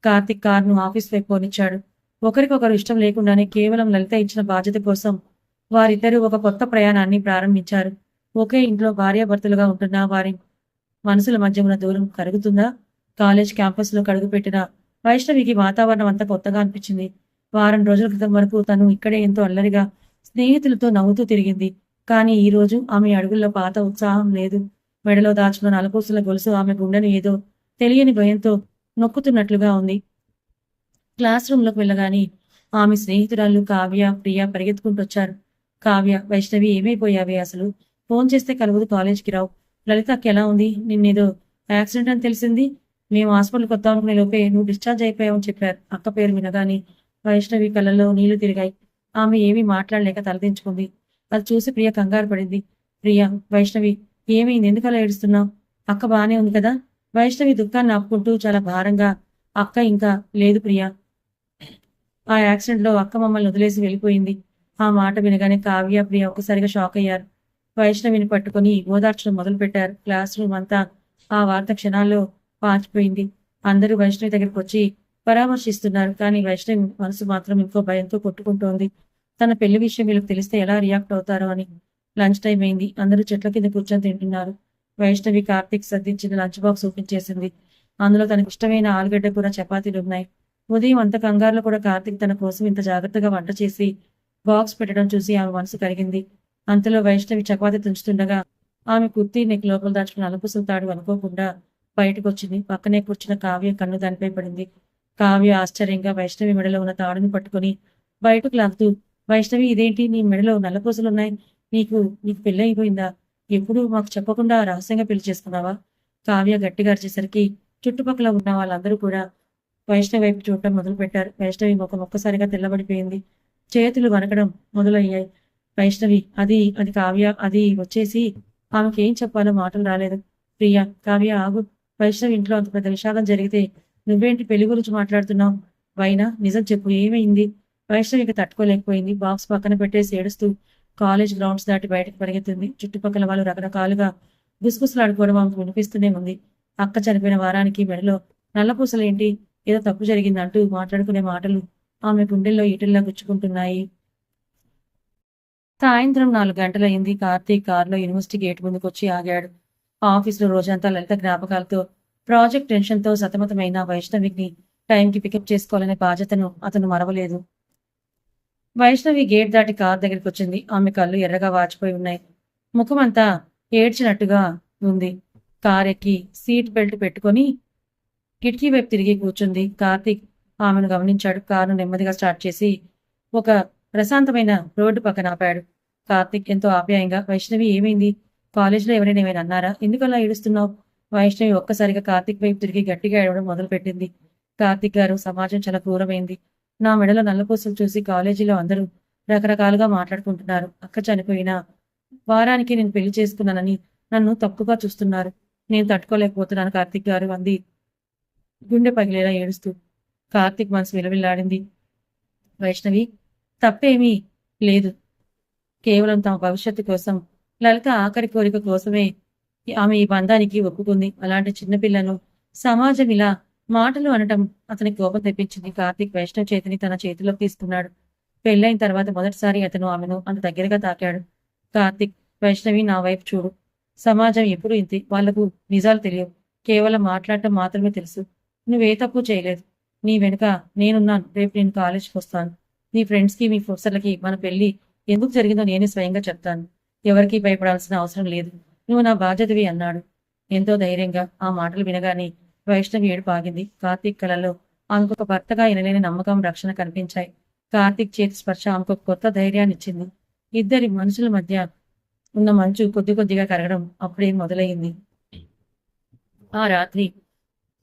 Speaker 1: కార్తీక్ కారును ఆఫీస్ వైపు పోనిచ్చాడు. ఒకరికొకరు ఇష్టం లేకుండానే కేవలం లలిత ఇచ్చిన బాధ్యత కోసం వారిద్దరూ ఒక కొత్త ప్రయాణాన్ని ప్రారంభించారు. ఒకే ఇంట్లో భార్యాభర్తలుగా ఉంటున్న వారి మనసుల మధ్య ఉన్న దూరం కరుగుతుందా? కాలేజ్ క్యాంపస్లో కడుగుపెట్టిన వైష్ణవికి వాతావరణం అంతా కొత్తగా అనిపించింది. వారం రోజుల క్రితం వరకు తను ఇక్కడే ఎంతో అల్లరిగా స్నేహితులతో నవ్వుతూ తిరిగింది. కానీ ఈ రోజు ఆమె అడుగుల్లో పాత ఉత్సాహం లేదు. మెడలో దాచుకున్న నలపూసల గొలుసు ఆమె గుండెను ఏదో తెలియని భయంతో నొక్కుతున్నట్లుగా ఉంది. క్లాస్ రూమ్లోకి వెళ్ళగానే ఆమె స్నేహితురాళ్ళు కావ్య, ప్రియ పరిగెత్తుకుంటొచ్చారు. కావ్య, వైష్ణవి, ఏమైపోయావే అసలు? ఫోన్ చేస్తే కలవదు, కాలేజ్కి రావు. లలితకి ఎలా ఉంది? నిన్నేదో యాక్సిడెంట్ అని తెలిసింది. మేము హాస్పిటల్కి వద్దాం అనుకునే లోపే నువ్వు డిశ్చార్జ్ అయిపోయావని చెప్పారు. అక్క పేరు వినగానే వైష్ణవి కళ్ళలో నీళ్లు తిరిగాయి. ఆమె ఏమీ మాట్లాడలేక తలదించుకుంది. అది చూసి ప్రియ కంగారు పడింది. ప్రియ, వైష్ణవి, ఏమైంది? ఎందుకలా ఏడుస్తున్నావు? అక్క బానే ఉంది కదా? వైష్ణవి దుఃఖాన్ని ఆపుకుంటూ చాలా భారంగా, అక్క ఇంకా లేదు ప్రియ. ఆ యాక్సిడెంట్లో అక్క మమ్మల్ని వదిలేసి వెళ్ళిపోయింది. ఆ మాట వినగానే కావ్య, ప్రియ ఒక్కసారిగా షాక్ అయ్యారు. వైష్ణవిని పట్టుకుని ఓదార్చడం మొదలుపెట్టారు. క్లాస్ రూమ్ అంతా ఆ వార్త క్షణాల్లో పాచిపోయింది. అందరూ వైష్ణవి దగ్గరికి వచ్చి పరామర్శిస్తున్నారు. కానీ వైష్ణవి మనసు మాత్రం ఇంకో భయంతో కొట్టుకుంటోంది. తన పెళ్లి విషయం వీళ్ళకి తెలిస్తే ఎలా రియాక్ట్ అవుతారో అని. లంచ్ టైం అయింది. అందరూ చెట్ల కింద కూర్చొని తింటున్నారు. వైష్ణవి కార్తీక్ సర్దించిన లంచ్ బాక్స్ ఓపెన్ చేసింది. అందులో తనకి ఇష్టమైన ఆలుగడ్డ కూర, చపాతీలు ఉన్నాయి. ఉదయం అంత కంగారులో కూడా కార్తీక్ తన కోసం ఇంత జాగ్రత్తగా వంట చేసి బాక్స్ పెట్టడం చూసి ఆమె మనసు కరిగింది. అంతలో వైష్ణవి చపాతీ తుంచుతుండగా ఆమె కుర్తీ నెక్ లోపల దాచుకున్న అలుపుసలు తాడు అనుకోకుండా బయటకు వచ్చింది. పక్కనే కూర్చున్న కావ్య కన్ను దానిపై పడింది. కావ్య ఆశ్చర్యంగా వైష్ణవి మెడలో ఉన్న తాడుని పట్టుకుని బయటకు లాగుతూ, వైష్ణవి ఇదేంటి, నీ మెడలో నల్లపూసలున్నాయి, నీకు నీకు పెళ్ళి అయిపోయిందా? ఎప్పుడు మాకు చెప్పకుండా రహస్యంగా పెళ్లి చేసుకున్నావా? కావ్య గట్టిగా అరిచేసరికి చుట్టుపక్కల ఉన్న వాళ్ళందరూ కూడా వైష్ణవి వైపు చూడటం మొదలు పెట్టారు. వైష్ణవి ముఖం ఒక్కసారిగా తెల్లబడిపోయింది. చేతులు వణకడం మొదలయ్యాయి. వైష్ణవి అది అది కావ్య, అది వచ్చేసి ఆమెకి ఏం చెప్పాలో మాటలు రాలేదు. ప్రియా, కావ్య ఆగు. వైష్ణవి ఇంట్లో అంత పెద్ద విషాదం జరిగితే నువ్వేంటి పెళ్లి గురించి మాట్లాడుతున్నావు? వైనా, నిజం చెప్పు, ఏమైంది? వైష్ణవికి తట్టుకోలేకపోయింది. బాక్స్ పక్కన పెట్టేసి ఏడుస్తూ కాలేజ్ గ్రౌండ్స్ దాటి బయటకు పరిగెత్తింది. చుట్టుపక్కల వాళ్ళు రకరకాలుగా గుసగుసలాడుకోవడం ఆమెకు వినిపిస్తూనే ఉంది. అక్క చనిపోయిన వారానికి మెడలో నల్లపూసలేంటి, ఏదో తప్పు జరిగిందంటూ మాట్లాడుకునే మాటలు ఆమె గుండెల్లో ఈటల్లా గుచ్చుకుంటున్నాయి. సాయంత్రం 4 గంటలయింది. కార్తీక్ కారులో యూనివర్సిటీ గేట్ ముందుకొచ్చి ఆగాడు. ఆఫీసులో రోజంతా లలిత జ్ఞాపకాలతో, ప్రాజెక్ట్ టెన్షన్తో సతమతమైన వైష్ణవిని టైంకి పికప్ చేసుకోవాలనే బాధ్యతను అతను మరవలేదు. వైష్ణవి గేట్ దాటి కార్ దగ్గరికి వచ్చింది. ఆమె కళ్ళు ఎర్రగా వాచిపోయి ఉన్నాయి. ముఖమంతా ఏడ్చినట్టుగా ఉంది. కార్ ఎక్కి సీట్ బెల్ట్ పెట్టుకొని కిటికీ వైపు తిరిగి కూర్చుంది. కార్తీక్ ఆమెను గమనించాడు. కారును నెమ్మదిగా స్టార్ట్ చేసి ఒక ప్రశాంతమైన రోడ్డు పక్కన ఆపాడు. కార్తీక్ ఎంతో ఆప్యాయంగా, వైష్ణవి ఏమైంది? కాలేజీలో ఎవరైనా ఏమైనా అన్నారా? ఎందుకలా ఏడుస్తున్నావు? వైష్ణవి ఒక్కసారిగా కార్తీక్ వైపు తిరిగి గట్టిగా ఏడవడం మొదలుపెట్టింది. కార్తీక్ గారు, సమాజం చాలా క్రూరమైంది. నా మెడలో నల్లపూసలు చూసి కాలేజీలో అందరూ రకరకాలుగా మాట్లాడుకుంటున్నారు. అక్క చనిపోయినా వారానికి నేను పెళ్లి చేసుకున్నానని నన్ను తప్పుగా చూస్తున్నారు. నేను తట్టుకోలేకపోతున్నాను కార్తీక్ గారు, అంది గుండె పగిలేలా ఏడుస్తూ. కార్తీక్ మనసు విలవిల్లాడింది. వైష్ణవి, తప్పేమీ లేదు. కేవలం తమ భవిష్యత్తు కోసం, లలిత ఆఖరి కోరిక కోసమే ఆమె ఈ బంధానికి ఒప్పుకుంది. అలాంటి చిన్నపిల్లను సమాజం ఇలా మాటలు అనటం అతనికి కోపం తెప్పించింది. కార్తీక్ వైష్ణవ్ చేతిని తన చేతిలోకి తీసుకున్నాడు. పెళ్ళైన తర్వాత మొదటిసారి అతను ఆమెను అంత దగ్గరగా తాకాడు. కార్తీక్, వైష్ణవి నా వైపు చూడు. సమాజం ఎప్పుడు ఇంతే, వాళ్లకు నిజాలు తెలియవు. కేవలం మాట్లాడటం మాత్రమే తెలుసు. నువ్వే తప్పు చేయలేదు. నీ వెనుక నేనున్నాను. రేపు నేను కాలేజీకి వస్తాను. నీ ఫ్రెండ్స్కి, మీ ప్రొఫెసర్లకి మన పెళ్లి ఎందుకు జరిగిందో నేనే స్వయంగా చెప్తాను. ఎవరికీ భయపడాల్సిన అవసరం లేదు. నువ్వు నా బాధ్యతవి, అన్నాడు ఎంతో ధైర్యంగా. ఆ మాటలు వినగానే వైష్ణవి ఏడుపు ఆగింది. కార్తీక్ కళలో ఆమెకొక భర్తగా ఎనలేని నమ్మకం, రక్షణ కనిపించాయి. కార్తీక్ చేతి స్పర్శ ఆమెకు కొత్త ధైర్యాన్ని ఇచ్చింది. ఇద్దరి మనుషుల మధ్య ఉన్న మంచు కొద్ది కొద్దిగా కరగడం అప్పుడే మొదలయ్యింది. ఆ రాత్రి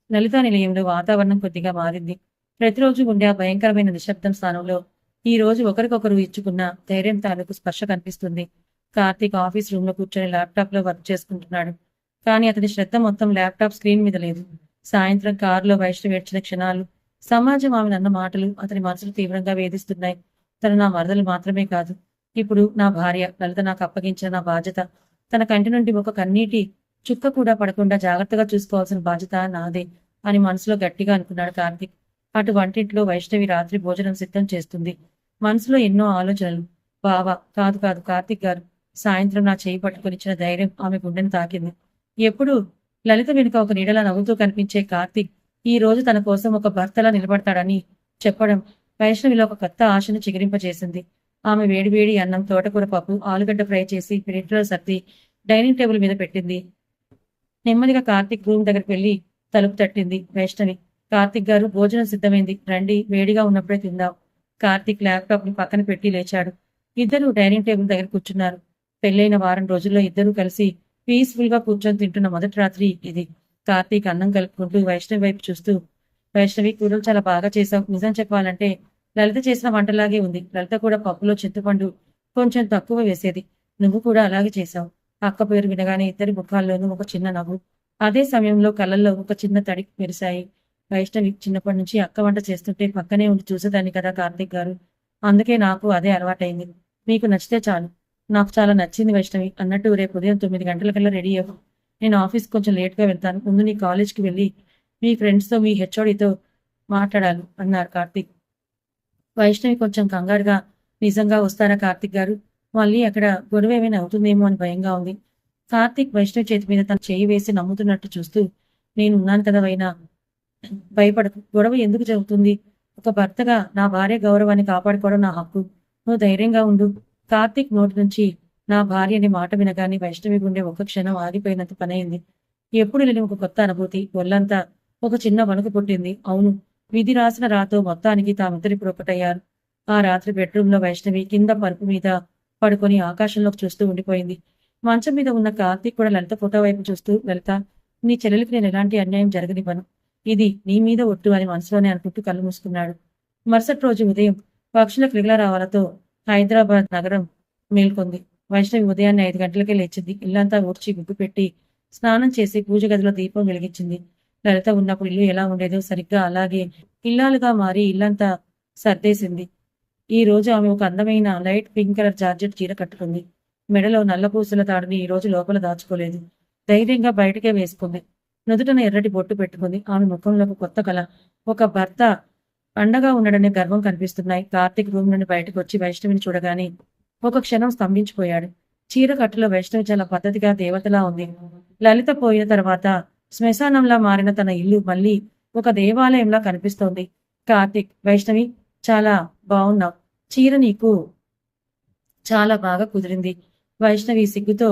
Speaker 1: లలితా నిలయంలో వాతావరణం కొద్దిగా మారింది. ప్రతిరోజు ఉండే ఆ భయంకరమైన నిశ్శబ్దం స్థానంలో ఈ రోజు ఒకరికొకరు ఇచ్చుకున్న ధైర్యం తాలూకు స్పర్శ కనిపిస్తుంది. కార్తీక్ ఆఫీస్ రూమ్ లో కూర్చొని ల్యాప్టాప్ లో వర్క్ చేసుకుంటున్నాడు. కానీ అతని శ్రద్ధ మొత్తం ల్యాప్టాప్ స్క్రీన్ మీద లేదు. సాయంత్రం కారులో వైష్ణవి ఏడ్చిన క్షణాలు, సమాజం ఆమె అన్న మాటలు అతని మనసును తీవ్రంగా వేధిస్తున్నాయి. తను నా మరదలు మాత్రమే కాదు, ఇప్పుడు నా భార్య. లలిత నాకు అప్పగించిన నా బాధ్యత. తన కంటి నుండి ఒక కన్నీటి చుక్క కూడా పడకుండా జాగ్రత్తగా చూసుకోవాల్సిన బాధ్యత నాదే అని మనసులో గట్టిగా అనుకున్నాడు కార్తీక్. అటు వంటింట్లో వైష్ణవి రాత్రి భోజనం సిద్ధం చేస్తుంది. మనసులో ఎన్నో ఆలోచనలు. బావా, కాదు కాదు కార్తీక్ గారు. సాయంత్రం నా చేయి పట్టుకొనిచ్చిన ధైర్యం ఆమె గుండెను తాకింది. ఎప్పుడు లలిత వెనుక ఒక నీడలా నవ్వుతూ కనిపించే కార్తీక్ ఈ రోజు తన కోసం ఒక భర్తలా నిలబడతాడని చెప్పడం వైష్ణవిలో ఒక కొత్త ఆశను చిగురింపజేసింది. ఆమె వేడివేడి అన్నం, తోటకూర పప్పు, ఆలుగడ్డ ఫ్రై చేసి ప్లేట్లో సర్ది డైనింగ్ టేబుల్ మీద పెట్టింది. నెమ్మదిగా కార్తీక్ రూమ్ దగ్గరికి వెళ్లి తలుపు తట్టింది వైష్ణవి. కార్తీక్ గారు, భోజనం సిద్ధమైంది, రండి, వేడిగా ఉన్నప్పుడే తిందాం. కార్తీక్ ల్యాప్టాప్ ని పక్కన పెట్టి లేచాడు. ఇద్దరు డైనింగ్ టేబుల్ దగ్గర కూర్చున్నారు. పెళ్లైన వారం రోజుల్లో ఇద్దరూ కలిసి పీస్ఫుల్ గా కూర్చొని తింటున్న మొదటి రాత్రి ఇది. కార్తీక్ అన్నం కలుపుకుంటూ వైష్ణవి వైపు చూస్తూ, వైష్ణవి, కూరలు చాలా బాగా చేశావు. నిజం చెప్పాలంటే లలిత చేసిన వంటలాగే ఉంది. లలిత కూడా పప్పులో చింతపండు కొంచెం తక్కువ వేసేది. నువ్వు కూడా అలాగే చేశావు. అక్క పేరు వినగానే ఇద్దరి ముఖాల్లోనూ ఒక చిన్న నవ్వు. అదే సమయంలో కళ్ళల్లో ఒక చిన్న తడి మెరిశాయి. వైష్ణవి, చిన్నప్పటి నుంచి అక్క వంట చేస్తుంటే పక్కనే ఉండి చూసేదాన్ని కదా కార్తీక్ గారు. అందుకే నాకు అదే అలవాటైంది. మీకు నచ్చితే చాలు. నాకు చాలా నచ్చింది వైష్ణవి. అన్నట్టు రేపు ఉదయం 9 గంటలకల్లా రెడీ అవ్వు. నేను ఆఫీస్కి కొంచెం లేట్గా వెళ్తాను. ముందు నీ కాలేజ్కి వెళ్ళి మీ ఫ్రెండ్స్తో మీ హెచ్ఓడితో మాట్లాడాలి అన్నారు కార్తీక్. వైష్ణవి కొంచెం కంగారుగా, నిజంగా వస్తారా కార్తీక్ గారు? మళ్ళీ అక్కడ గొడవ ఏమైనా అవుతుందేమో అని భయంగా ఉంది. కార్తీక్ వైష్ణవి చేతి మీద తన చేయి వేసి నమ్ముతున్నట్టు చూస్తూ, నేను ఉన్నాను కదా వైనా, భయపడకు. గొడవ ఎందుకు జరుగుతుంది? ఒక భర్తగా నా భార్య గౌరవాన్ని కాపాడుకోవడం నా హక్కు. నువ్వు ధైర్యంగా ఉండు. కార్తీక్ నోటి నుంచి నా భార్య అనే మాట వినగానే వైష్ణవి గుండె ఒక్క క్షణం ఆగిపోయినంత పనైంది. ఎప్పుడు లేని ఒక కొత్త అనుభూతి, ఒళ్ళంతా ఒక చిన్న వణుకు పుట్టింది. అవును, విధి రాసిన రాతో మొత్తానికి తామిద్దరిప్పుడు ఒకటయ్యారు. ఆ రాత్రి బెడ్రూంలో వైష్ణవి కింద పరుపు మీద పడుకొని ఆకాశంలోకి చూస్తూ ఉండిపోయింది. మంచం మీద ఉన్న కార్తీక్ కూడా లలిత ఫోటో వైపు చూస్తూ, లలిత, నీ చెల్లెలికి నేను ఎలాంటి అన్యాయం జరగనివ్వను. ఇది నీ మీద ఒట్టు అని మనసులోనే అనుకుంటూ కళ్ళు మూసుకున్నాడు. మరుసటి రోజు ఉదయం పక్షుల రావాలతో హైదరాబాద్ నగరం మేల్కొంది. వైష్ణవి ఉదయాన్నే 5 గంటలకే లేచింది. ఇల్లంతా ఊడ్చి ముగ్గు పెట్టి స్నానం చేసి పూజ గదిలో దీపం వెలిగించింది. లలిత ఉన్నప్పుడు ఇల్లు ఎలా ఉండేదో సరిగ్గా అలాగే ఇల్లాలుగా మారి ఇల్లంతా సర్దేసింది. ఈ రోజు ఆమె ఒక అందమైన లైట్ పింక్ కలర్ జార్జెట్ చీర కట్టుకుంది. మెడలో నల్ల పూసల తాడుని ఈ రోజు లోపల దాచుకోలేదు. ధైర్యంగా బయటకే వేసుకుంది. నుదుటన ఎర్రటి బొట్టు పెట్టుకుంది. ఆమె ముఖంలో ఒక కొత్త కళ, ఒక భర్త అండగా ఉండడనే గర్వం కనిపిస్తున్నాయి. కార్తీక్ రూమ్ నుండి బయటకు వచ్చి వైష్ణవిని చూడగానే ఒక క్షణం స్తంభించిపోయాడు. చీర కట్టులో వైష్ణవి చాలా పద్ధతిగా దేవతలా ఉంది. లలిత పోయిన తర్వాత శ్మశానంలా మారిన తన ఇల్లు మళ్ళీ ఒక దేవాలయంలా కనిపిస్తోంది. కార్తీక్, వైష్ణవి, చాలా బాగున్నావు. చీర నీకు చాలా బాగా కుదిరింది. వైష్ణవి సిగ్గుతో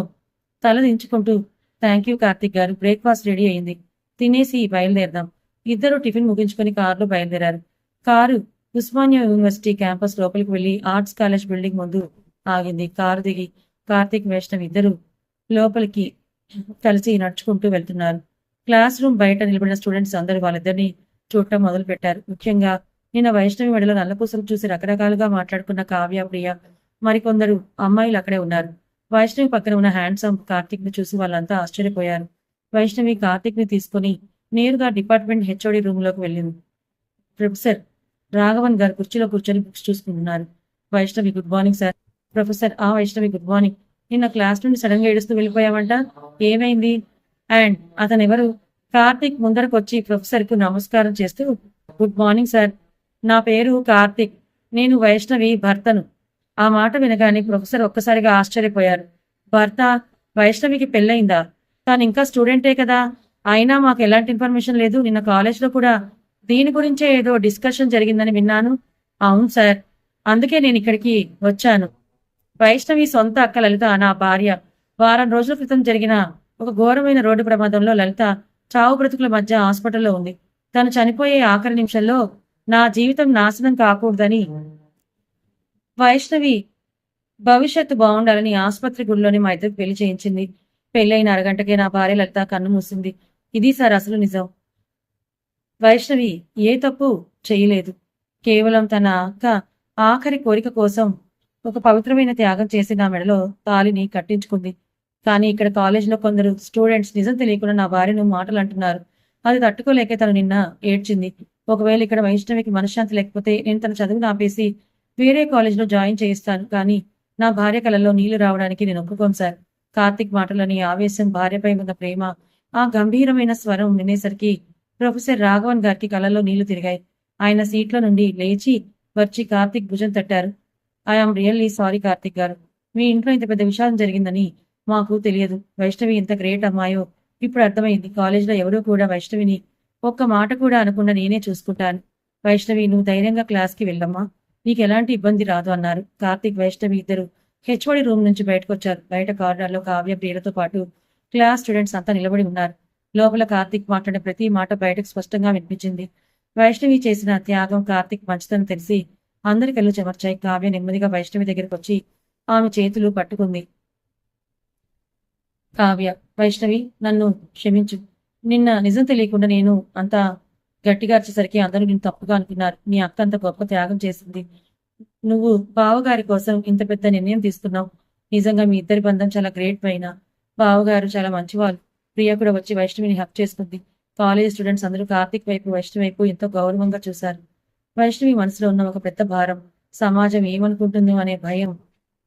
Speaker 1: తల దించుకుంటూ, థ్యాంక్ యూ కార్తీక్ గారు. బ్రేక్ఫాస్ట్ రెడీ అయింది, తినేసి బయలుదేరదాం. ఇద్దరు టిఫిన్ ముగించుకొని కారులో బయలుదేరారు. కారు ఉస్మానియా యూనివర్సిటీ క్యాంపస్ లోపలికి వెళ్లి ఆర్ట్స్ కాలేజ్ బిల్డింగ్ ముందు ఆగింది. కారు దిగి కార్తీక్, వైష్ణవి ఇద్దరు లోపలికి కలిసి నడుచుకుంటూ వెళ్తున్నారు. క్లాస్ రూమ్ బయట నిలబడిన స్టూడెంట్స్ అందరూ వాళ్ళిద్దరిని చూడటం మొదలు పెట్టారు. ముఖ్యంగా నిన్న వైష్ణవి మెడలో నల్లపూసలు చూసి రకరకాలుగా మాట్లాడుకున్న కావ్య, ప్రియ, మరికొందరు అమ్మాయిలు అక్కడే ఉన్నారు. వైష్ణవి పక్కన ఉన్న హ్యాండ్సమ్ కార్తీక్ ని చూసి వాళ్ళంతా ఆశ్చర్యపోయారు. వైష్ణవి కార్తీక్ ని తీసుకుని నేరుగా డిపార్ట్మెంట్ హెచ్ఓడి రూమ్ లోకి వెళ్ళింది. ప్రొఫెసర్ రాఘవన్ గారు కుర్చీలో కూర్చొని బుక్స్ చూసుకుంటున్నారు. Vaishnavi, good morning sir. Professor, Vaishnavi, good morning. నిన్న క్లాస్ నుండి సడన్ గా ఏడుస్తూ వెళ్ళిపోయావంట, ఏమైంది? అండ్ అతనెవరు? కార్తీక్ ముందరకు వచ్చి ప్రొఫెసర్ కు నమస్కారం చేస్తూ, గుడ్ మార్నింగ్ సార్, నా పేరు కార్తీక్, నేను వైష్ణవి భర్తను. ఆ మాట వినగానే ప్రొఫెసర్ ఒక్కసారిగా ఆశ్చర్యపోయారు. భర్త? వైష్ణవికి పెళ్ళయిందా? తాను ఇంకా స్టూడెంటే కదా, అయినా మాకు ఎలాంటి ఇన్ఫర్మేషన్ లేదు. నిన్న కాలేజ్లో కూడా దీని గురించే ఏదో డిస్కషన్ జరిగిందని విన్నాను. అవును సార్, అందుకే నేను ఇక్కడికి వచ్చాను. వైష్ణవి సొంత అక్క లలిత నా భార్య. వారం రోజుల క్రితం జరిగిన ఒక ఘోరమైన రోడ్డు ప్రమాదంలో లలిత చావు బ్రతుకుల మధ్య హాస్పిటల్లో ఉంది. తను చనిపోయే ఆఖరి నిమిషంలో నా జీవితం నాశనం కాకూడదని వైష్ణవి భవిష్యత్తు బాగుండాలని ఆసుపత్రి గుడిలోని మా ఇద్దరికి పెళ్లి చేయించింది. పెళ్ళైన అరగంటకే నా భార్య లలిత కన్ను మూసింది. ఇది సార్ అసలు నిజం. వైష్ణవి ఏ తప్పు చేయలేదు. కేవలం తన అక్క ఆఖరి కోరిక కోసం ఒక పవిత్రమైన త్యాగం చేసి నా మెడలో తాలిని కట్టించుకుంది. కానీ ఇక్కడ కాలేజీలో కొందరు స్టూడెంట్స్ నిజం తెలియకుండా నా భార్యను మాటలు అంటున్నారు. అది తట్టుకోలేకే తను నిన్న ఏడ్చింది. ఒకవేళ ఇక్కడ వైష్ణవికి మనశ్శాంతి లేకపోతే నేను తన చదువును ఆపేసి వేరే కాలేజీలో జాయిన్ చేయిస్తాను. కానీ నా భార్య కళల్లో నీళ్లు రావడానికి నేను ఒప్పుకోను సార్. కార్తీక్ మాటలని ఆవేశం, భార్యపై ఉన్న ప్రేమ, ఆ గంభీరమైన స్వరం వినేసరికి ప్రొఫెసర్ రాఘవన్ గారికి కళ్ళల్లో నీళ్లు తిరిగాయి. ఆయన సీట్లో నుండి లేచి వచ్చి కార్తీక్ భుజం తట్టారు. ఐఆమ్ రియల్లీ సారీ కార్తీక్ గారు, మీ ఇంట్లో ఇంత పెద్ద విషయం జరిగిందని మాకు తెలియదు. వైష్ణవి ఇంత గ్రేట్ అమ్మాయో ఇప్పుడు అర్థమైంది. కాలేజీలో ఎవరూ కూడా వైష్ణవిని ఒక్క మాట కూడా అనకుండా నేనే చూసుకుంటాను. వైష్ణవి, నువ్వు ధైర్యంగా క్లాస్కి వెళ్ళమ్మా, నీకు ఎలాంటి ఇబ్బంది రాదు అన్నారు. కార్తీక్, వైష్ణవి ఇద్దరు హెచ్ఓడి రూమ్ నుంచి బయటకు వచ్చారు. బయట కారిడార్లో కావ్య, ప్రియులతో పాటు క్లాస్ స్టూడెంట్స్ అంతా నిలబడి ఉన్నారు. లోపల కార్తీక్ మాట్లాడిన ప్రతి మాట బయటకు స్పష్టంగా వినిపించింది. వైష్ణవి చేసిన త్యాగం, కార్తీక్ మంచితనం తెలిసి అందరి కళ్ళు చెమర్చాయి. కావ్య నెమ్మదిగా వైష్ణవి దగ్గరకు వచ్చి ఆమె చేతులు పట్టుకుంది. కావ్య, వైష్ణవి, నన్ను క్షమించు. నిన్న నిజం తెలియకుండా నేను అంత గట్టిగా అరిచేసరికి అందరూ నేను తప్పుగా అనుకున్నారు. నీ అక్క అంత గొప్ప త్యాగం చేసింది. నువ్వు బావగారి కోసం ఇంత పెద్ద నిర్ణయం తీసుకున్నావు. నిజంగా మీ ఇద్దరి బంధం చాలా గ్రేట్ పైన. బావగారు చాలా మంచివాళ్ళు. ప్రియ కూడా వచ్చి వైష్ణవిని హక్ చేసుకుంది. కాలేజ్ స్టూడెంట్స్ అందరూ కార్తీక్ వైపు, వైష్ణవి వైపు ఎంతో గౌరవంగా చూశారు. వైష్ణవి మనసులో ఉన్న ఒక పెద్ద భారం, సమాజం ఏమనుకుంటుందో అనే భయం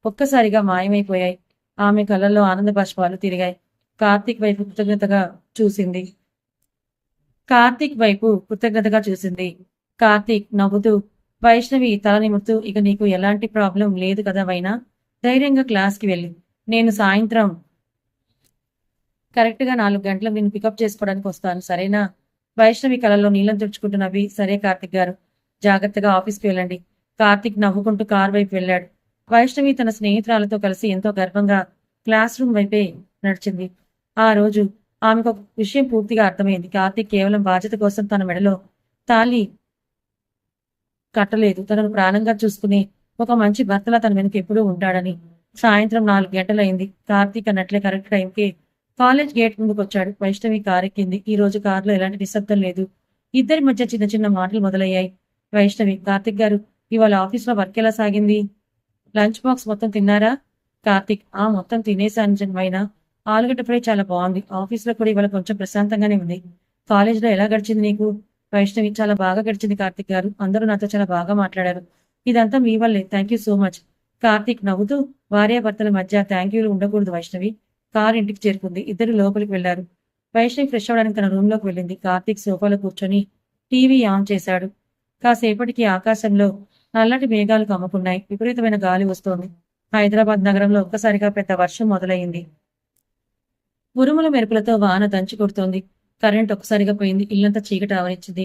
Speaker 1: ఒక్కసారిగా మాయమైపోయాయి. ఆమె కళ్ళల్లో ఆనంద బాష్పాలు తిరిగాయి. కార్తీక్ వైపు కృతజ్ఞతగా చూసింది. కార్తీక్ నవ్వుతూ, వైష్ణవి తల నిమురుతూ, ఇక నీకు ఎలాంటి ప్రాబ్లం లేదు కదా వైనా? ధైర్యంగా క్లాస్కి వెళ్ళి నేను సాయంత్రం కరెక్ట్‌గా 4 గంటలకు నిన్ను పికప్ చేసుకోవడానికి వస్తాను సరేనా? వైష్ణవి కళ్ళల్లో నీళ్లను తుడుచుకుంటున్నవి. సరే కార్తీక్ గారు. జాగ్రత్తగా ఆఫీస్‌కి వెళ్ళండి. కార్తీక్ నవ్వుకుంటూ కారు వైపు వెళ్ళాడు. వైష్ణవి తన స్నేహితురాలతో కలిసి ఎంతో గర్వంగా క్లాస్ రూమ్ వైపే నడిచింది. ఆ రోజు ఆమెకు ఒక విషయం పూర్తిగా అర్థమైంది. కార్తీక్ కేవలం బాధ్యత కోసం తన మెడలో తాళి కట్టలేదు. తనను ప్రాణంగా చూసుకుని ఒక మంచి భర్తలా తన వెనుక ఎప్పుడూ ఉంటాడని. సాయంత్రం 4 గంటలైంది. కార్తీక్ అన్నట్లే కరెక్ట్ టైంకి కాలేజ్ గేట్ ముందుకొచ్చాడు. వైష్ణవి కారెక్కింది. ఈ రోజు కారులో ఎలాంటి నిశ్శబ్దం లేదు. ఇద్దరి మధ్య చిన్న చిన్న మాటలు మొదలయ్యాయి. వైష్ణవి, కార్తీక్ గారు, ఇవాళ ఆఫీస్లో వర్క్ ఎలా సాగింది? లంచ్ బాక్స్ మొత్తం తిన్నారా? కార్తీక్, మొత్తం తినేసాను వైనా. ఆలుగడ్డ ఫ్రై చాలా బాగుంది. ఆఫీస్లో కూడా ఇవాళ కొంచెం ప్రశాంతంగానే ఉంది. కాలేజ్లో ఎలా గడిచింది నీకు? వైష్ణవి, చాలా బాగా గడిచింది కార్తీక్ గారు. అందరూ నాతో చాలా బాగా మాట్లాడారు. ఇదంతా మీ వల్లే. Thank you so much. Karthik నవ్వుతూ, భార్యాభర్తల మధ్య థ్యాంక్ యూలు ఉండకూడదు వైష్ణవి. కారు ఇంటికి చేరుకుంది. ఇద్దరు లోపలికి వెళ్లారు. వైష్ణవి ఫ్రెష్ అవడానికి తన రూమ్లోకి వెళ్ళింది. కార్తీక్ సోఫాలో కూర్చొని టీవీ ఆన్ చేశాడు. కాసేపటికి ఆకాశంలో నల్లటి మేఘాలు కమ్ముకున్నాయి. విపరీతమైన గాలి వస్తోంది. హైదరాబాద్ నగరంలో ఒక్కసారిగా పెద్ద వర్షం మొదలైంది. ఉరుముల మెరుపులతో వాన దంచి కొడుతోంది. కరెంట్ ఒక్కసారిగా పోయింది. ఇల్లంతా చీకటి ఆవరించింది.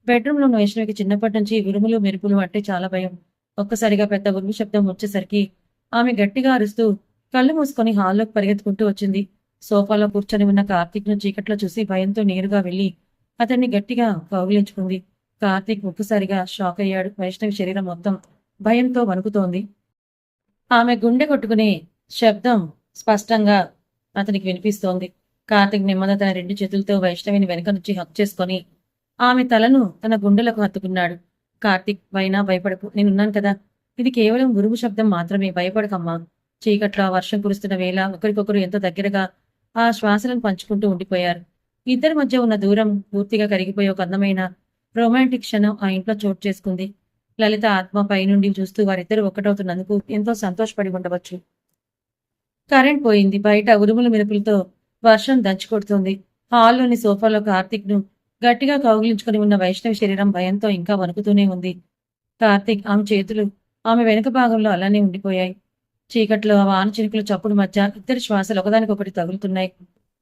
Speaker 1: బెడ్రూమ్లో వైష్ణవికి చిన్నప్పటి నుంచి ఉరుములు మెరుపులు అంటే చాలా భయం. ఒక్కసారిగా పెద్ద ఉరుము శబ్దం వచ్చేసరికి ఆమె గట్టిగా అరుస్తూ కళ్ళు మూసుకొని హాల్లోకి పరిగెత్తుకుంటూ వచ్చింది. సోఫాలో కూర్చొని ఉన్న కార్తీక్ ను చీకట్లో చూసి భయంతో నేరుగా వెళ్లి అతన్ని గట్టిగా కౌగిలించుకుంది. కార్తీక్ ఒక్కసారిగా షాక్ అయ్యాడు. వైష్ణవి శరీరం మొత్తం భయంతో వణుకుతోంది. ఆమె గుండె కొట్టుకునే శబ్దం స్పష్టంగా అతనికి వినిపిస్తోంది. కార్తీక్ నెమ్మదిగా తన 2 చేతులతో వైష్ణవిని వెనక నుంచి హక్ చేసుకొని ఆమె తలను తన గుండెలకు హత్తుకున్నాడు. కార్తీక్, వైనా భయపడకు, నేనున్నాను కదా. ఇది కేవలం ఉరుము శబ్దం మాత్రమే. భయపడకమ్మా. చీకట్లో వర్షం కురుస్తున్న వేళ ఒకరికొకరు ఎంతో దగ్గరగా ఆ శ్వాసలను పంచుకుంటూ ఉండిపోయారు. ఇద్దరి మధ్య ఉన్న దూరం పూర్తిగా కరిగిపోయి ఒక అందమైన రొమాంటిక్ క్షణం ఆ ఇంట్లో చోటు చేసుకుంది. లలిత ఆత్మ పైనుండి చూస్తూ వారిద్దరూ ఒక్కటవుతున్నందుకు ఎంతో సంతోషపడి ఉండవచ్చు. కరెంట్ పోయింది. బయట ఉరుముల మెరుపులతో వర్షం దంచుకొడుతోంది. హాల్లోని సోఫాలో కార్తీక్ ను గట్టిగా కౌగిలించుకుని ఉన్న వైష్ణవి శరీరం భయంతో ఇంకా వణుకుతూనే ఉంది. కార్తీక్ ఆమె చేతులు ఆమె వెనుక భాగంలో అలానే ఉండిపోయాయి. చీకట్లో ఆ వాన చినుకుల చప్పుడు మధ్య ఇద్దరి శ్వాసలు ఒకదానికొకటి తగులుతున్నాయి.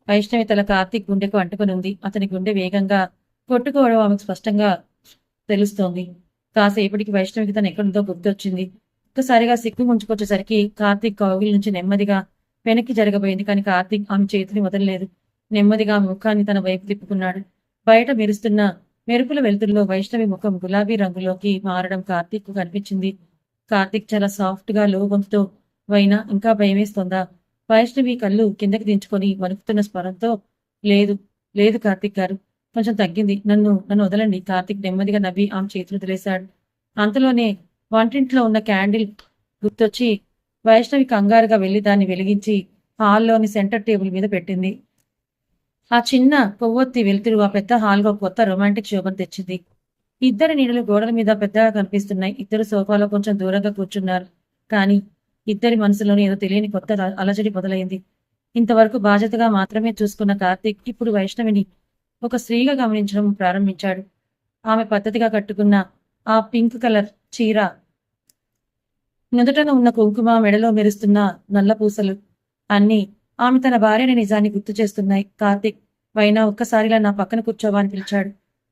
Speaker 1: వైష్ణవి తల కార్తీక్ గుండెకు అంటుకుని ఉంది. అతని గుండె వేగంగా కొట్టుకోవడం ఆమెకు స్పష్టంగా తెలుస్తోంది. కాసేపటికి వైష్ణవికి తను ఎక్కడుందో గుర్తొచ్చింది. ఒక్కసారిగా సిగ్గు ముంచుకొచ్చేసరికి కార్తీక్ కౌగిలి నుంచి నెమ్మదిగా వెనక్కి జరగబోయింది. కానీ కార్తీక్ ఆమె చేతిని వదలలేదు. నెమ్మదిగా ముఖాన్ని తన వైపు తిప్పుకున్నాడు. బయట మెరుస్తున్న మెరుపుల వెలుతురులో వైష్ణవి ముఖం గులాబీ రంగులోకి మారడం కార్తీక్ కనిపించింది. కార్తీక్ చాలా సాఫ్ట్ గా లో గొంతుతో, వైనా ఇంకా భయమేస్తోందా? వైష్ణవి కళ్ళు కిందకి దించుకొని వణుకుతున్న స్వరంతో, లేదు లేదు కార్తీక్ గారు, కొంచెం తగ్గింది. నన్ను వదలండి. కార్తీక్ నెమ్మదిగా నవ్వి ఆమె చేతులు వదిలేశాడు. అంతలోనే వంటింట్లో ఉన్న క్యాండిల్ గుర్తొచ్చి వైష్ణవి కంగారుగా వెళ్లి దాన్ని వెలిగించి హాల్లోని సెంటర్ టేబుల్ మీద పెట్టింది. ఆ చిన్న కొవ్వొత్తి వెలుతురు ఆ పెద్ద హాల్గా కొత్త రొమాంటిక్ శోభం తెచ్చింది. ఇద్దరి నీడలు గోడల మీద పెద్దగా కనిపిస్తున్నాయి. ఇద్దరు సోఫాలో కొంచెం దూరంగా కూర్చున్నారు. కానీ ఇద్దరి మనసులోని ఏదో తెలియని కొత్త అలజడి మొదలైంది. ఇంతవరకు బాధ్యతగా మాత్రమే చూసుకున్న కార్తీక్ ఇప్పుడు వైష్ణవిని ఒక స్త్రీగా గమనించడం ప్రారంభించాడు. ఆమె పద్ధతిగా కట్టుకున్న ఆ పింక్ కలర్ చీర, నుదుటన ఉన్న కుంకుమ, మెడలో మెరుస్తున్న నల్ల పూసలు అన్నీ ఆమె తన భార్యని నిజాన్ని గుర్తు చేస్తున్నాయి. కార్తీక్, వైనా ఒక్కసారిలా నా పక్కన కూర్చోవా అని పిలిచాడు.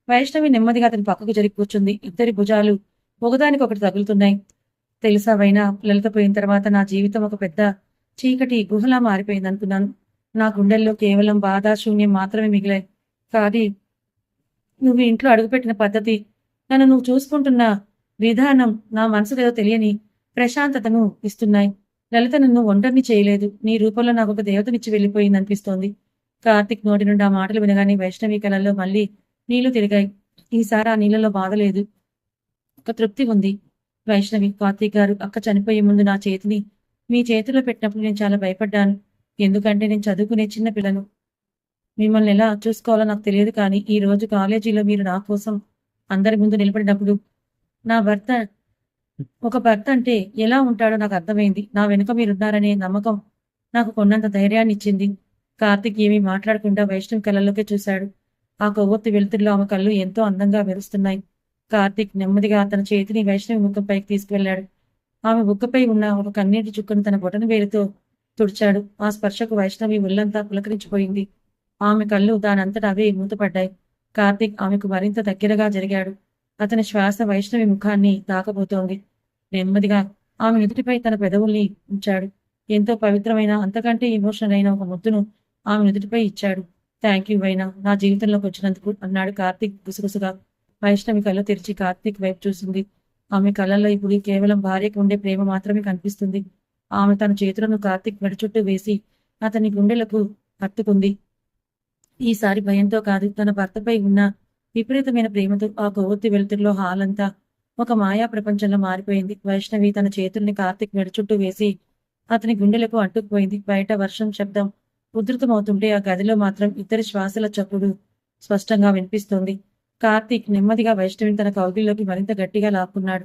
Speaker 1: వైష్ణవి నెమ్మదిగా అతని పక్కకు జరిగి కూర్చుంది. ఇద్దరి భుజాలు ఒకదానికొకటి తగులుతున్నాయి. తెలుసా వైనా, లలిత పోయిన తర్వాత నా జీవితం ఒక పెద్ద చీకటి గుహలా మారిపోయింది అనుకున్నాను. నా గుండెల్లో కేవలం బాధ, శూన్యం మాత్రమే మిగిలాయి. కానీ నువ్వు ఇంట్లో అడుగుపెట్టిన పద్ధతి, నన్ను నువ్వు చూసుకుంటున్న విధానం నా మనసుకేదో తెలియని ప్రశాంతతను ఇస్తున్నాయి. లలిత నన్ను ఒంటరిని చేయలేదు. నీ రూపంలో నాకు ఒక దేవతనిచ్చి వెళ్ళిపోయింది అనిపిస్తోంది. కార్తీక్ నోటి నుండి ఆ మాటలు వినగానే వైష్ణవి కళల్లో మళ్ళీ నీళ్లు తిరిగాయి. ఈసారి ఆ నీళ్లలో బాధ లేదు, ఒక తృప్తి ఉంది. వైష్ణవి, కార్తీక్ గారు, అక్క చనిపోయే ముందు నా చేతిని మీ చేతిలో పెట్టినప్పుడు నేను చాలా భయపడ్డాను. ఎందుకంటే నేను చదువుకునే చిన్న పిల్లను. మిమ్మల్ని ఎలా చూసుకోవాలో నాకు తెలియదు. కానీ ఈ రోజు కాలేజీలో మీరు నా కోసం అందరి ముందు నిలబడినప్పుడు, నా భర్త ఒక భర్త అంటే ఎలా ఉంటాడో నాకు అర్థమైంది. నా వెనుక మీరున్నారనే నమ్మకం నాకు కొన్నంత ధైర్యాన్నిచ్చింది. కార్తీక్ ఏమీ మాట్లాడకుండా వైష్ణవి కళ్ళల్లోకే చూశాడు. ఆ కొవ్వొత్తి వెలుతురులో ఆమె కళ్ళు ఎంతో అందంగా మెరుస్తున్నాయి. కార్తీక్ నెమ్మదిగా తన చేతిని వైష్ణవి ముఖంపైకి తీసుకువెళ్ళాడు. ఆమె బుగ్గపై ఉన్న ఒక కన్నీటి చుక్కను తన బొటన వేలుతో తుడిచాడు. ఆ స్పర్శకు వైష్ణవి ఒళ్ళంతా పులకరించిపోయింది. ఆమె కళ్ళు దానంతట అవే మూతపడ్డాయి. కార్తీక్ ఆమెకు మరింత దగ్గరగా జరిగాడు. అతని శ్వాస వైష్ణవి ముఖాన్ని తాకబోతోంది. నెమ్మదిగా ఆమె నుదుటిపై తన పెదవుల్ని ఉంచాడు. ఎంతో పవిత్రమైన, అంతకంటే ఎమోషనల్ అయిన ఒక ముద్దును ఆమె నుదుటిపై ఇచ్చాడు. థ్యాంక్ యూ వైనా, నా జీవితంలోకి వచ్చినందుకు అన్నాడు కార్తీక్ గుసగుసగా. వైష్ణవి కళ్ళు తెరిచి కార్తీక్ వైపు చూసింది. ఆమె కళ్ళల్లో ఇప్పుడు కేవలం భార్యకు ఉండే ప్రేమ మాత్రమే కనిపిస్తుంది. ఆమె తన చేతులను కార్తీక్ మెడ చుట్టూ వేసి అతని గుండెలకు హత్తుకుంది. ఈసారి భయంతో కాదు, తన భర్తపై ఉన్న విపరీతమైన ప్రేమతో. ఆ కొవ్వొత్తి వెలుతురులో హాల్ అంతా ఒక మాయా ప్రపంచంలో మారిపోయింది. వైష్ణవి తన చేతుల్ని కార్తీక్ మెడ చుట్టూ వేసి అతని గుండెలకు అంటుకుపోయింది. బయట వర్షం శబ్దం ఉధృతమవుతుంటే ఆ గదిలో మాత్రం ఇద్దరి శ్వాసల చప్పుడు స్పష్టంగా వినిపిస్తోంది. కార్తీక్ నెమ్మదిగా వైష్ణవిని తన కౌగిల్లోకి మరింత గట్టిగా లాక్కున్నాడు.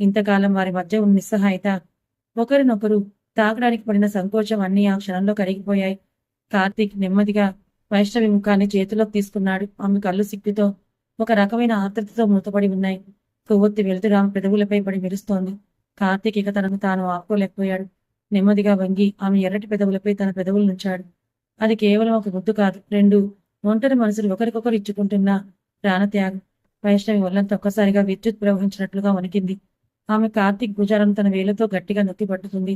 Speaker 1: ఇంతకాలం వారి మధ్య ఉన్న నిస్సహాయత, ఒకరినొకరు తాకడానికి పడిన సంకోచం అన్నీ ఆ క్షణంలో కరిగిపోయాయి. కార్తీక్ నెమ్మదిగా వైష్ణవి ముఖాన్ని చేతిలోకి తీసుకున్నాడు. ఆమె కళ్ళు సిగ్గుతో, ఒక రకమైన ఆర్ద్రతతో మూతపడి ఉన్నాయి. కొవ్వొత్తి వెలుతురు ఆమె పెదవులపై పడి మెరుస్తోంది. కార్తీక్ ఇక తనను తాను ఆపుకోలేకపోయాడు. నెమ్మదిగా వంగి ఆమె ఎర్రటి పెదవులపై తన పెదవులు నుంచాడు. అది కేవలం ఒక ముద్దు కాదు, రెండు ఒంటరి మనసులు ఒకరికొకరు ఇచ్చుకుంటున్న ప్రాణత్యాగం. వైష్ణవి ఒళ్ళంతా ఒక్కసారిగా విద్యుత్ ప్రవహించినట్లుగా వణికింది. ఆమె కార్తీక్ భుజాలను తన వేలతో గట్టిగా నొక్కి పట్టుకుంది.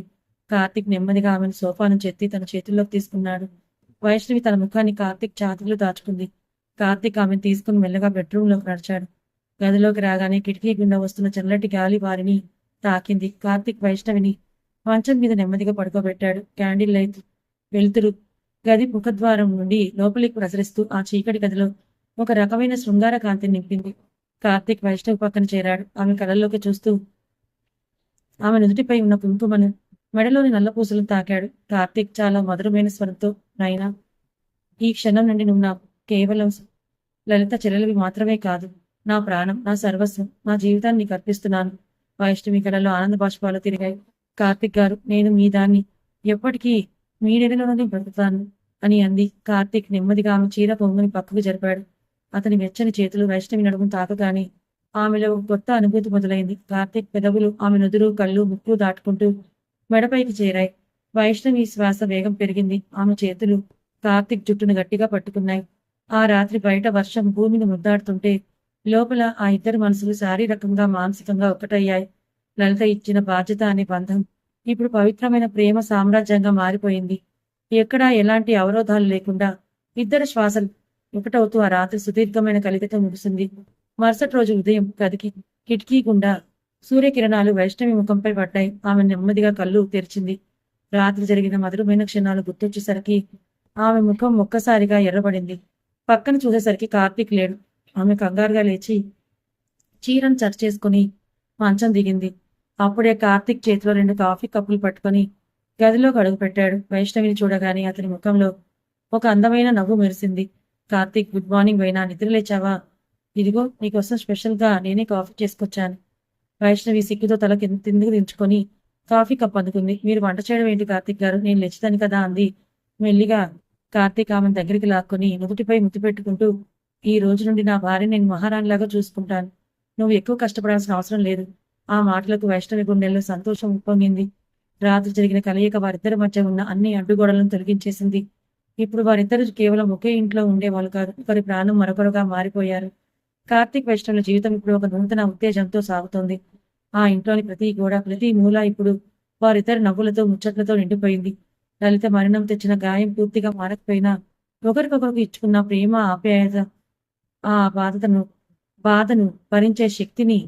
Speaker 1: కార్తీక్ నెమ్మదిగా ఆమెను సోఫా నుంచి ఎత్తి తన చేతుల్లోకి తీసుకున్నాడు. వైష్ణవి తన ముఖాన్ని కార్తీక్ ఛాతీలో దాచుకుంది. కార్తీక్ ఆమెను తీసుకుని మెల్లగా బెడ్రూంలోకి నడిచాడు. గదిలోకి రాగానే కిటికీ గుండా వస్తున్న చల్లటి గాలి వారిని తాకింది. కార్తీక్ వైష్ణవిని మంచం మీద నెమ్మదిగా పడుకోబెట్టాడు. క్యాండిల్ లైట్ వెలుతురు గది ముఖద్వారం నుండి లోపలికి ప్రసరిస్తూ ఆ చీకటి గదిలో ఒక రకమైన శృంగార కాంతిని నింపింది. కార్తీక్ వైష్ణవి పక్కన చేరాడు. ఆమె కళ్ళల్లోకి చూస్తూ ఆమె నుదుటిపై ఉన్న కుంకుమను, మెడలోని నల్లపూసలు తాకాడు. కార్తీక్ చాలా మధురమైన స్వరంతో, నాయనా, ఈ క్షణం నుండి నువ్వు నాకు కేవలం లలిత చెల్లెలివి మాత్రమే కాదు, నా ప్రాణం, నా సర్వస్వం, నా జీవితాన్ని నీకు అర్పిస్తున్నాను. వైష్ణవి కళలో ఆనంద బాష్పాలు తిరిగాయి. కార్తీక్ గారు, నేను మీ దాన్ని, ఎప్పటికీ మీడెడలోనే బ్రతుకుతాను అని అంది. కార్తీక్ నెమ్మదిగా ఆమె చీర పొంగుని పక్కకు జరిపాడు. అతని వెచ్చని చేతులు వైష్ణవి నడుమును తాకగానే ఆమెలో ఒక కొత్త అనుభూతి మొదలైంది. కార్తీక్ పెదవులు ఆమె నుదురు, కళ్ళు, ముక్కు దాటుకుంటూ మెడపైకి చేరాయి. వైష్ణవి శ్వాస వేగం పెరిగింది. ఆమె చేతులు కార్తీక్ జుట్టును గట్టిగా పట్టుకున్నాయి. ఆ రాత్రి బయట వర్షం భూమిని ముద్దాడుతుంటే లోపల ఆ ఇద్దరు మనసులు శారీరకంగా, మానసికంగా ఒక్కటయ్యాయి. లలిత ఇచ్చిన బాధ్యత అనే బంధం ఇప్పుడు పవిత్రమైన ప్రేమ సామ్రాజ్యంగా మారిపోయింది. ఎక్కడా ఎలాంటి అవరోధాలు లేకుండా ఇద్దరు శ్వాసలు ఒకటవుతూ ఆ రాత్రి సుదీర్ఘమైన కలిగితో ముగిసింది. మరుసటి రోజు ఉదయం గదికి కిటికీ గుండా సూర్యకిరణాలు వైష్ణవి ముఖంపై పడ్డాయి. ఆమె నెమ్మదిగా కళ్ళు తెరిచింది. రాత్రి జరిగిన మధురమైన క్షణాలు గుర్తొచ్చేసరికి ఆమె ముఖం ఒక్కసారిగా ఎర్రబడింది. పక్కన చూసేసరికి కార్తీక్ లేడు. ఆమె కంగారుగా లేచి చీరను చేసుకుని మంచం దిగింది. అప్పుడే కార్తీక్ చేతిలో 2 కాఫీ కప్పులు పట్టుకొని గదిలోకి అడుగు పెట్టాడు. వైష్ణవిని చూడగానే అతని ముఖంలో ఒక అందమైన నవ్వు మెరిసింది. కార్తీక్, గుడ్ మార్నింగ్ వైనా, నిద్రలేచావా? ఇదిగో నీకోసం స్పెషల్గా నేనే కాఫీ చేసుకొచ్చాను. వైష్ణవి సిగ్గుతో తల కిందకు దించుకొని కాఫీ కప్ అందుకుంది. మీరు వంట చేయడం ఏంటి కార్తీక్ గారు, నేను లేచిదాను కదా అంది మెల్లిగా. కార్తీక్ ఆమెను దగ్గరికి లాక్కొని నుదుటిపై ముద్దు పెట్టుకుంటూ, ఈ రోజు నుండి నా భార్య నేను మహారాణిలాగా చూసుకుంటాను. నువ్వు ఎక్కువ కష్టపడాల్సిన అవసరం లేదు. ఆ మాటలకు వైష్ణవి గుండెల్లో సంతోషం ఉప్పొంగింది. రాత్రి జరిగిన కలయిక వారిద్దరి మధ్య ఉన్న అన్ని అడ్డుగోడలను తొలగించేసింది. ఇప్పుడు వారిద్దరూ కేవలం ఒకే ఇంట్లో ఉండేవాళ్ళు కాదు, ఒకరి ప్రాణం మరొకరుగా మారిపోయారు. కార్తీక్ వైష్ణవుల జీవితం ఇప్పుడు ఒక నూతన ఉత్తేజంతో సాగుతోంది. ఆ ఇంట్లోని ప్రతి గోడ, ప్రతి మూల ఇప్పుడు వారిద్దరి నవ్వులతో, ముచ్చట్లతో నిండిపోయింది. లలిత మరణం తెచ్చిన గాయం పూర్తిగా మారకపోయినా ఒకరికొకరికి ఇచ్చుకున్న ప్రేమ, ఆప్యాయత ఆ బాధను భరించే శక్తిని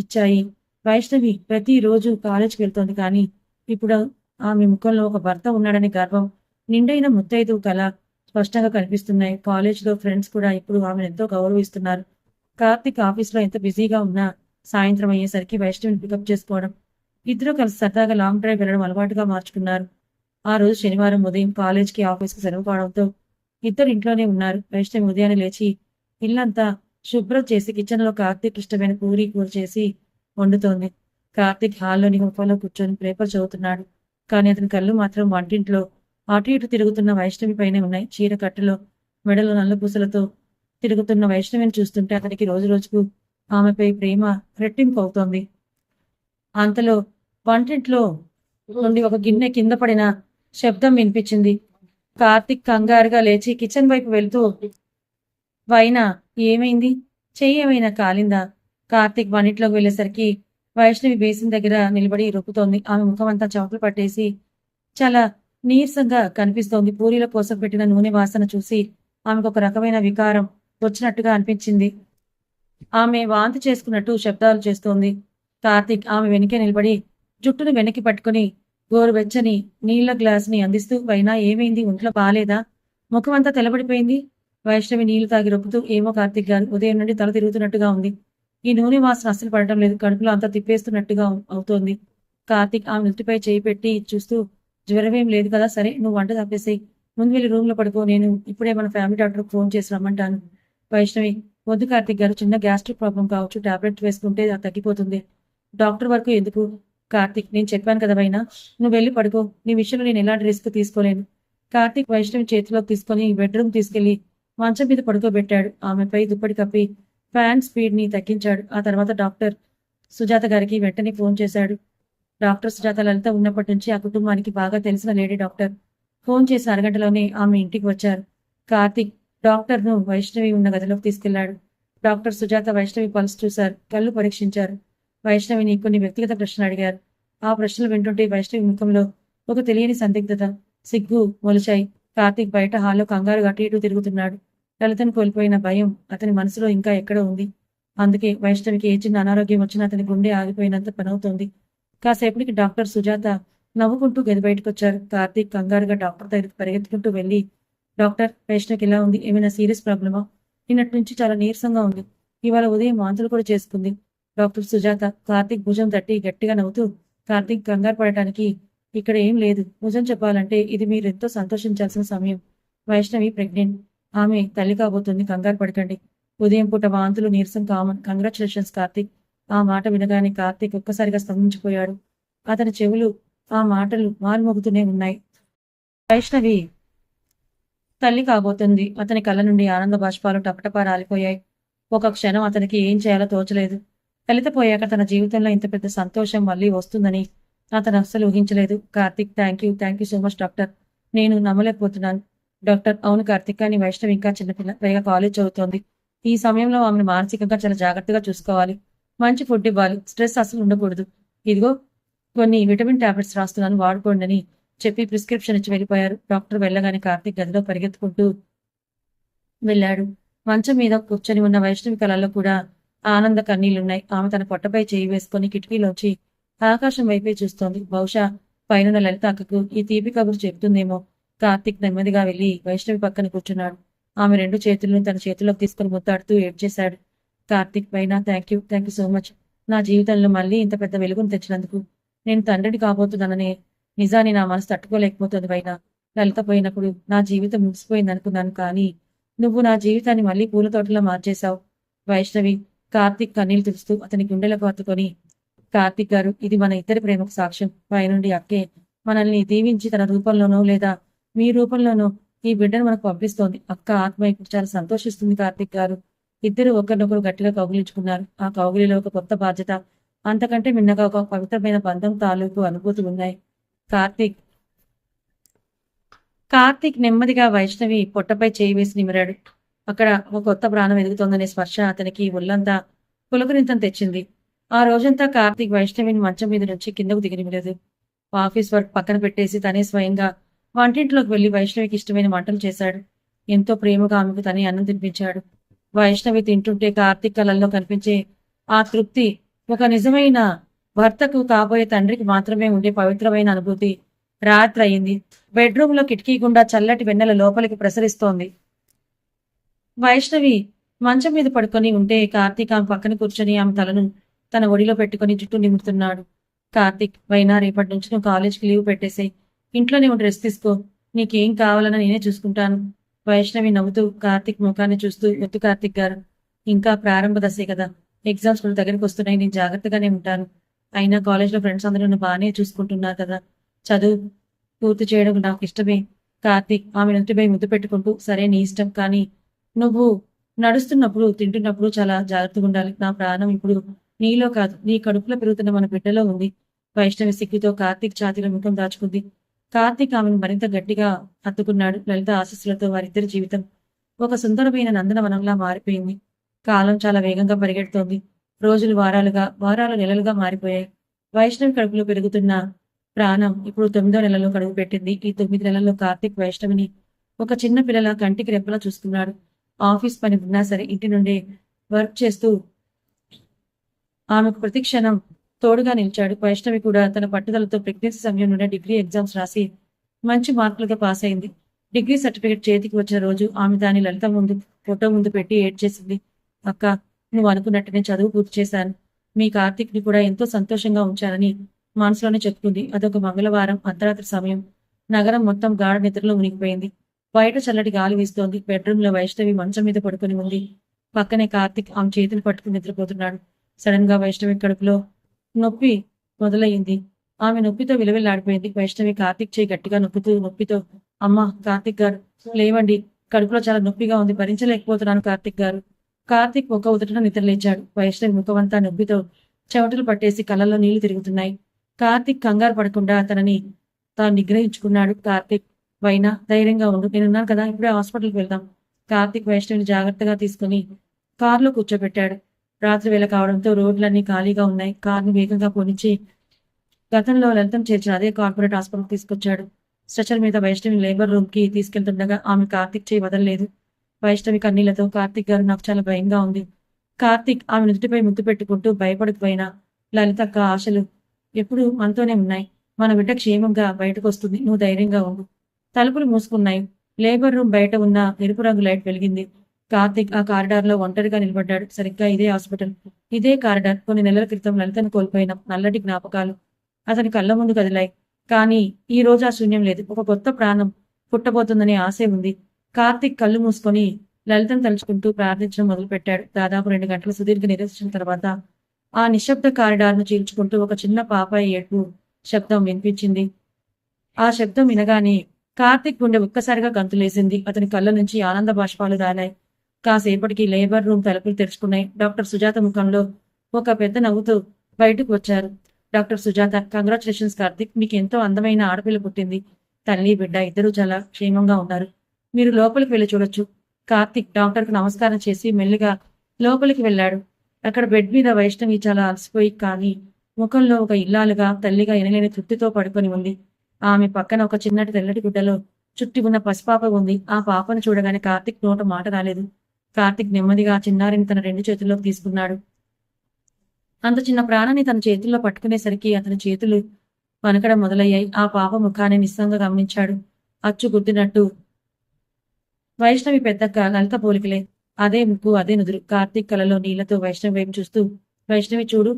Speaker 1: ఇచ్చాయి. వైష్ణవి ప్రతిరోజు కాలేజీకి వెళ్తోంది, కానీ ఇప్పుడు ఆమె ముఖంలో ఒక భర్త ఉన్నాడనే గర్వం, నిండైన ముత్తైదు కళ స్పష్టంగా కనిపిస్తున్నాయి. కాలేజ్లో ఫ్రెండ్స్ కూడా ఇప్పుడు ఆమెను ఎంతో గౌరవిస్తున్నారు. కార్తీక్ ఆఫీస్లో ఎంత బిజీగా ఉన్నా సాయంత్రం అయ్యేసరికి వైష్ణవిని పికప్ చేసుకోవడం, ఇద్దరు కలిసి సరదాగా లాంగ్ డ్రైవ్ వెళ్ళడం అలవాటుగా మార్చుకున్నారు. ఆ రోజు శనివారం ఉదయం కాలేజ్కి, ఆఫీస్కి సెలవు కావడంతో ఇద్దరు ఇంట్లోనే ఉన్నారు. వైష్ణవి ఉదయాన్నే లేచి ఇల్లంతా శుభ్రం చేసి కిచెన్లో కార్తీక్ ఇష్టమైన పూరీ కూర చేసి వండుతోంది. కార్తీక్ హాల్లోని సోఫాలో కూర్చొని పేపర్ చదువుతున్నాడు. కానీ అతని కళ్ళు మాత్రం వంటింట్లో అటు ఇటు తిరుగుతున్న వైష్ణవి పైనే ఉన్నాయి. చీర కట్టులో మెడలో నల్లపూసలతో తిరుగుతున్న వైష్ణవిని చూస్తుంటే అతనికి రోజు రోజుకు ఆమెపై ప్రేమ రెట్టింపు అవుతోంది. అంతలో వంటింట్లో నుండి ఒక గిన్నె కింద పడిన శబ్దం వినిపించింది. కార్తీక్ కంగారుగా లేచి కిచెన్ వైపు వెళ్తూ, వైనా ఏమైంది? చెయ్యి ఏమైనా కాలిందా? కార్తీక్ వంటింట్లోకి వెళ్ళేసరికి వైష్ణవి బేసిన్ దగ్గర నిలబడి రొప్పుతోంది. ఆమె ముఖం అంతా చెమటలు పట్టేసి చాలా నీరసంగా కనిపిస్తోంది. పూరీల కోసం పెట్టిన నూనె వాసన చూసి ఆమెకు ఒక రకమైన వికారం వచ్చినట్టుగా అనిపించింది. ఆమె వాంతి చేసుకున్నట్టు శబ్దాలు చేస్తోంది. కార్తీక్ ఆమె వెనుకే నిలబడి జుట్టును వెనక్కి పట్టుకుని గోరువెచ్చని నీళ్ల గ్లాసుని అందిస్తూ, వైనా ఏమైంది? ఒంట్లో బాలేదా? ముఖం అంతా తెల్లబడిపోయింది. వైష్ణవి నీళ్లు తాగి రొప్పుతూ, ఏమో కార్తీక్ గారు, ఉదయం నుండి తల తిరుగుతున్నట్టుగా ఉంది. ఈ నూనె వాసన అస్సలు పడటం లేదు. కడుపులో అంతా తిప్పేస్తున్నట్టుగా అవుతోంది. కార్తీక్ ఆమె నుట్టిపై చేయి పెట్టి చూస్తూ, జ్వరమేం లేదు కదా, సరే నువ్వు వంట తప్పేసేయి, ముందు వెళ్ళి రూమ్ లో పడుకో, నేను ఇప్పుడే మన ఫ్యామిలీ డాక్టర్కి ఫోన్ చేసి రమ్మంటాను. వైష్ణవి, వద్దు కార్తీక్ గారు, చిన్న గ్యాస్ట్రిక్ ప్రాబ్లం కావచ్చు, టాబ్లెట్ వేసుకుంటే అది తగ్గిపోతుంది. డాక్టర్ వరకు ఎందుకు? కార్తీక్, నేను చెప్పాను కదా వైనా, నువ్వు వెళ్ళి పడుకో, నీ విషయంలో నేను ఎలాంటి రిస్క్ తీసుకోలేను. కార్తీక్ వైష్ణవి చేతిలోకి తీసుకుని బెడ్రూమ్ తీసుకెళ్లి మంచం మీద పడుకోబెట్టాడు. ఆమెపై దుప్పటి కప్పి ఫ్యాన్ స్పీడ్ ని తగ్గించాడు. ఆ తర్వాత డాక్టర్ సుజాత గారికి వెంటనే ఫోన్ చేశాడు. డాక్టర్ సుజాత లలిత ఉన్నప్పటి నుంచి ఆ కుటుంబానికి బాగా తెలిసిన లేడీ డాక్టర్. ఫోన్ చేసి అరగంటలోనే ఆమె ఇంటికి వచ్చారు. కార్తీక్ డాక్టర్ను వైష్ణవి ఉన్న గదిలోకి తీసుకెళ్లాడు. డాక్టర్ సుజాత వైష్ణవి పల్స్ చూశారు, కళ్ళు పరీక్షించారు. వైష్ణవిని కొన్ని వ్యక్తిగత ప్రశ్నలు అడిగారు. ఆ ప్రశ్నలు వింటుంటే వైష్ణవి ముఖంలో ఒక తెలియని సందిగ్ధత, సిగ్గు మొలిచాయి. కార్తీక్ బయట హాల్లో కంగారుగా అటు ఇటు తిరుగుతున్నాడు. లలితను కోల్పోయిన భయం అతని మనసులో ఇంకా ఎక్కడో ఉంది. అందుకే వైష్ణవికి ఏ చిన్న అనారోగ్యం వచ్చినా అతని గుండె ఆగిపోయినంత పనవుతోంది. కాసేపటికి డాక్టర్ సుజాత నవ్వుకుంటూ గది బయటకొచ్చారు. కార్తీక్ కంగారుగా డాక్టర్ దగ్గరికి పరిగెత్తుకుంటూ వెళ్ళి, డాక్టర్, వైష్ణవికి ఎలా ఉంది? ఏమైనా సీరియస్ ప్రాబ్లమా? నిన్నటి నుంచి చాలా నీరసంగా ఉంది. ఇవాళ ఉదయం వాంతులు కూడా చేసుకుంది. డాక్టర్ సుజాత కార్తీక్ భుజం తట్టి గట్టిగా నవ్వుతూ, కార్తీక్ కంగారు పడటానికి ఇక్కడ ఏం లేదు. నిజం చెప్పాలంటే ఇది మీరు ఎంతో సంతోషించాల్సిన సమయం. వైష్ణవి ప్రెగ్నెంట్. ఆమె తల్లి కాబోతుంది. కంగారు పడకండి. ఉదయం పూట వాంతులు నీరసం కామన్. కంగ్రాచులేషన్స్ కార్తీక్. ఆ మాట వినగానే కార్తీక్ ఒక్కసారిగా స్తంభించిపోయాడు. అతని చెవులు ఆ మాటలు మారుమోగుతూనే ఉన్నాయి. వైష్ణవి తల్లి కాబోతుంది. అతని కళ్ళ నుండి ఆనంద బాష్పాలు టపటపా రాలిపోయాయి. ఒక క్షణం అతనికి ఏం చేయాలో తోచలేదు. లలిత పోయాక తన జీవితంలో ఇంత పెద్ద సంతోషం మళ్ళీ వస్తుందని అతను అస్సలు ఊహించలేదు. Karthik, thank you so much doctor. నేను నమ్మలేకపోతున్నాను. డాక్టర్, అవును కార్తీక్, కానీ వైష్ణవి ఇంకా చిన్నపిల్ల, పైగా కాలేజ్ చదువుతోంది. ఈ సమయంలో ఆమెను మానసికంగా చాలా జాగ్రత్తగా చూసుకోవాలి. మంచి ఫుడ్ ఇవ్వాలి. స్ట్రెస్ అసలు ఉండకూడదు. ఇదిగో కొన్ని విటమిన్ టాబ్లెట్స్ రాస్తున్నాను, వాడుకోండి అని చెప్పి ప్రిస్క్రిప్షన్ ఇచ్చి వెళ్ళిపోయారు. డాక్టర్ వెళ్ళగానే కార్తీక్ గదిలో పరిగెత్తుకుంటూ వెళ్ళాడు. మంచం మీద కూర్చొని ఉన్న వైష్ణవి కళల్లో కూడా ఆనంద కన్నీళ్లున్నాయి. ఆమె తన పొట్టపై చేయి వేసుకుని కిటికీలోంచి ఆకాశం వైపే చూస్తోంది. బహుశా పైన లలిత అక్కకు ఈ తీపి కబురు చెప్తుందేమో. కార్తీక్ నెమ్మదిగా వెళ్లి వైష్ణవి పక్కన కూర్చున్నాడు. ఆమె రెండు చేతులను తన చేతుల్లోకి తీసుకుని ముద్దాడుతూ ఏడ్చేశాడు. కార్తీక్, పైన థ్యాంక్ యూ సో మచ్. నా జీవితంలో మళ్ళీ ఇంత పెద్ద వెలుగును తెచ్చినందుకు. నేను తండ్రిని కాబోతున్నాననే నిజాన్ని నా మనసు తట్టుకోలేకపోతుంది వైనా. లలిత పోయినప్పుడు నా జీవితం ముగిసిపోయింది అనుకున్నాను, కానీ నువ్వు నా జీవితాన్ని మళ్ళీ పూల తోటలో మార్చేశావు. వైష్ణవి కార్తీక్ కన్నీళ్లు తుడుస్తూ అతని గుండెలకు హత్తుకొని, కార్తీక్ గారు, ఇది మన ఇద్దరి ప్రేమకు సాక్ష్యం. పైనుండి అక్కే మనల్ని దీవించి తన రూపంలోనో లేదా మీ రూపంలోనో ఈ బిడ్డను మనకు పంపిస్తోంది. అక్క ఆత్మ ఇప్పుడు చాలా సంతోషిస్తుంది కార్తీక్ గారు. ఇద్దరు ఒకరినొకరు గట్టిగా కౌగిలించుకున్నారు. ఆ కౌగిలిలో ఒక కొత్త బాధ్యత, అంతకంటే మిన్నగా ఒక పవిత్రమైన బంధం తాలూకు అనుభూతులు ఉన్నాయి. కార్తీక్ నెమ్మదిగా వైష్ణవి పొట్టపై చేయి వేసి నిమిరాడు. అక్కడ ఒక కొత్త ప్రాణం ఎదుగుతోందనే స్పర్శ అతనికి ఒళ్ళంతా పులకరింతం తెచ్చింది. ఆ రోజంతా కార్తీక్ వైష్ణవిని మంచం మీద నుంచి కిందకు దిగనివ్వలేదు. ఆఫీస్ వర్క్ పక్కన పెట్టేసి తనే స్వయంగా వంటింట్లోకి వెళ్లి వైష్ణవికి ఇష్టమైన వంటలు చేశాడు. ఎంతో ప్రేమగా ఆమెకు తనే అన్నం తినిపించాడు. వైష్ణవి తింటుంటే కార్తీక్ కళల్లో కనిపించే ఆ తృప్తి ఒక నిజమైన భర్తకు కాబోయే తండ్రికి మాత్రమే ఉండే పవిత్రమైన అనుభూతి. రాత్రి అయింది. బెడ్రూమ్ లో కిటికీ గుండా చల్లటి వెన్నెల లోపలికి ప్రసరిస్తోంది. వైష్ణవి మంచం మీద పడుకొని ఉంటే కార్తీక్ ఆమె పక్కన కూర్చొని ఆమె తలను తన ఒడిలో పెట్టుకుని జుట్టు నిమురుతున్నాడు. కార్తీక్, వైనా రేపటి నుంచి నువ్వు కాలేజ్కి లీవ్ పెట్టేసేయి. ఇంట్లోనే ఉండి రెస్ట్ తీసుకో. నీకేం కావాలన్నా నేనే చూసుకుంటాను. వైష్ణవి నవ్వుతూ కార్తీక్ ముఖాన్ని చూస్తూ, వద్దు కార్తీక్ గారు, ఇంకా ప్రారంభ దశే కదా, ఎగ్జామ్స్ కూడా దగ్గరికి వస్తున్నాయి, నేను జాగ్రత్తగానే ఉంటాను. అయినా కాలేజ్లో ఫ్రెండ్స్ అందరూ నన్ను బాగానే చూసుకుంటున్నారు కదా. చదువు పూర్తి చేయడం నాకు ఇష్టమే. కార్తీక్ ఆమె నుదుటిపై ముద్దు పెట్టుకుంటూ, సరే నీ ఇష్టం. కానీ నువ్వు నడుస్తున్నప్పుడు, తింటున్నప్పుడు చాలా జాగ్రత్తగా ఉండాలి. నా ప్రాణం ఇప్పుడు నీలో కాదు, నీ కడుపులో పెరుగుతున్న మన బిడ్డలో ఉంది. వైష్ణవి సిగ్గుతో కార్తీక్ ఛాతీలో ముఖం దాచుకుంది. కార్తీక్ ఆమెను మరింత గట్టిగా హత్తుకున్నాడు. లలిత ఆశీస్సులతో వారిద్దరి జీవితం ఒక సుందరమైన నందనవనంలా మారిపోయింది. కాలం చాలా వేగంగా పరిగెడుతోంది. రోజులు వారాలుగా, వారాలు నెలలుగా మారిపోయాయి. వైష్ణవి కడుపులో పెరుగుతున్న ప్రాణం ఇప్పుడు 9వ నెలలో కడుగు పెట్టింది. ఈ 9 నెలల్లో కార్తీక్ వైష్ణవిని ఒక చిన్న పిల్లల కంటికి రెప్పలా చూసుకున్నాడు. ఆఫీస్ పని ఉన్నా సరే ఇంటి నుండి వర్క్ చేస్తూ ఆమెకు ప్రతి క్షణం తోడుగా నిలిచాడు. వైష్ణవి కూడా తన పట్టుదలతో ప్రెగ్నెన్సీ సమయం నుండి డిగ్రీ ఎగ్జామ్స్ రాసి మంచి మార్కులుగా పాస్ అయింది. డిగ్రీ సర్టిఫికేట్ చేతికి వచ్చిన రోజు ఆమె దాని లలిత ముందు ఫోటో ముందు పెట్టి ఏడ్చేసింది. అక్క, నువ్వు అనుకున్నట్టునే చదువు పూర్తి చేశాను. మీ కార్తీక్ని కూడా ఎంతో సంతోషంగా ఉంచానని మనసులోనే చెప్పుకుంది. అదొక మంగళవారం అర్ధరాత్రి సమయం. నగరం మొత్తం గాఢ నిద్రలో మునిగిపోయింది. బయట చల్లటి గాలి వీస్తోంది. బెడ్రూమ్ లో వైష్ణవి మంచం మీద పడుకుని ఉంది. పక్కనే కార్తీక్ ఆమె చేతులు పట్టుకుని నిద్రపోతున్నాడు. సడన్ గా వైష్ణవి కడుపులో నొప్పి మొదలయ్యింది. ఆమె నొప్పితో విలవిల్లాడిపోయింది. వైష్ణవి కార్తీక్ చేయి గట్టిగా నొప్పితో, అమ్మా కార్తీక్ గారు లేవండి, కడుపులో చాలా నొప్పిగా ఉంది, భరించలేకపోతున్నాను కార్తీక్ గారు. కార్తీక్ ఒక ఉదటన నిద్రలేచాడు. వైష్ణవి ముఖమంతా నొప్పితో చెమటలు పట్టేసి కళ్ళల్లో నీళ్లు తిరుగుతున్నాయి. కార్తీక్ కంగారు పడకుండా తనని తాను నిగ్రహించుకున్నాడు. కార్తీక్, వైనా ధైర్యంగా ఉండు, నేనున్నాను కదా, ఇప్పుడే హాస్పిటల్కి వెళ్దాం. కార్తీక్ వైష్ణవిని జాగ్రత్తగా తీసుకుని కారులో కూర్చోబెట్టాడు. రాత్రి వేళ కావడంతో రోడ్లన్నీ ఖాళీగా ఉన్నాయి. కారుని వేగంగా పోనిచ్చి గతంలో లలితం చేర్చిన అదే కార్పొరేట్ హాస్పిటల్ తీసుకొచ్చాడు. స్ట్రెచర్ మీద వైష్ణవి లేబర్ రూమ్ కి తీసుకెళ్తుండగా ఆమె కార్తీక్ చేయి వదలలేదు. వైష్ణవి కన్నీళ్లతో, కార్తీక్ గారు నాకు చాలా భయంగా ఉంది. కార్తీక్ ఆమె నుదుటిపై ముద్దు పెట్టుకుంటూ, భయపడకపోయినా లలితక్క ఆశలు ఎప్పుడు మనతోనే ఉన్నాయి. మన బిడ్డ క్షేమంగా బయటకు వస్తుంది, నువ్వు ధైర్యంగా ఉండు. తలుపులు మూసుకున్నాయి. లేబర్ రూమ్ బయట ఉన్న ఎరుపు రంగు లైట్ వెలిగింది. కార్తీక్ ఆ కారిడార్ లో ఒంటరిగా నిలబడ్డాడు. సరిగ్గా ఇదే హాస్పిటల్, ఇదే కారిడార్. కొన్ని నెలల క్రితం లలితను కోల్పోయిన నల్లటి జ్ఞాపకాలు అతని కళ్ళ ముందు కదిలాయి. కానీ ఈ రోజు ఆ శూన్యం లేదు. ఒక కొత్త ప్రాణం పుట్టబోతుందనే ఆశే ఉంది. కార్తీక్ కళ్ళు మూసుకొని లలితను తలుచుకుంటూ ప్రార్థించడం మొదలుపెట్టాడు. దాదాపు 2 గంటల సుదీర్ఘ నిరీక్షణ తర్వాత ఆ నిశ్శబ్ద కారిడార్ను చీల్చుకుంటూ ఒక చిన్న పాపాయి ఏడ్పు శబ్దం వినిపించింది. ఆ శబ్దం వినగానే కార్తీక్ గుండె ఒక్కసారిగా గంతులేసింది. అతని కళ్ళ నుంచి ఆనంద బాష్పాలు రాలాయి. కాసేపటికి లేబర్ రూమ్ తలుపులు తెరుచుకున్నాయి. డాక్టర్ సుజాత ముఖంలో ఒక పెద్ద నవ్వుతూ బయటకు వచ్చారు. డాక్టర్ సుజాత, కంగ్రాచులేషన్స్ కార్తీక్, మీకు ఎంతో అందమైన ఆడపిల్ల పుట్టింది. తల్లి బిడ్డ ఇద్దరూ చాలా క్షేమంగా ఉన్నారు. మీరు లోపలికి వెళ్ళి చూడొచ్చు. కార్తీక్ డాక్టర్కు నమస్కారం చేసి మెల్లిగా లోపలికి వెళ్ళాడు. అక్కడ బెడ్ మీద వైష్ణవి చాలా అలసిపోయి, కానీ ముఖంలో ఒక ఇల్లాలుగా, తల్లిగా ఎనలేని తృప్తితో పడుకొని ఉంది. ఆమె పక్కన ఒక చిన్నటి తెల్లటి గుడ్డలో చుట్టి ఉన్న పసిపాప ఉంది. ఆ పాపను చూడగానే కార్తీక్ నోట మాట రాలేదు. కార్తీక్ నెమ్మదిగా ఆ చిన్నారిని తన 2 చేతుల్లోకి తీసుకున్నాడు. అంత చిన్న ప్రాణాన్ని తన చేతుల్లో పట్టుకునేసరికి అతని చేతులు వణకడం మొదలయ్యాయి. ఆ పాప ముఖాన్ని నిస్సంగా గమనించాడు. అచ్చు గుద్దినట్టు వైష్ణవి పెద్దక్క లలిత పోలికలే. అదే ముక్కు, అదే నుదురు. కార్తీక్ కలలో నీళ్లతో వైష్ణవి వైపు చూస్తూ, వైష్ణవి చూడు,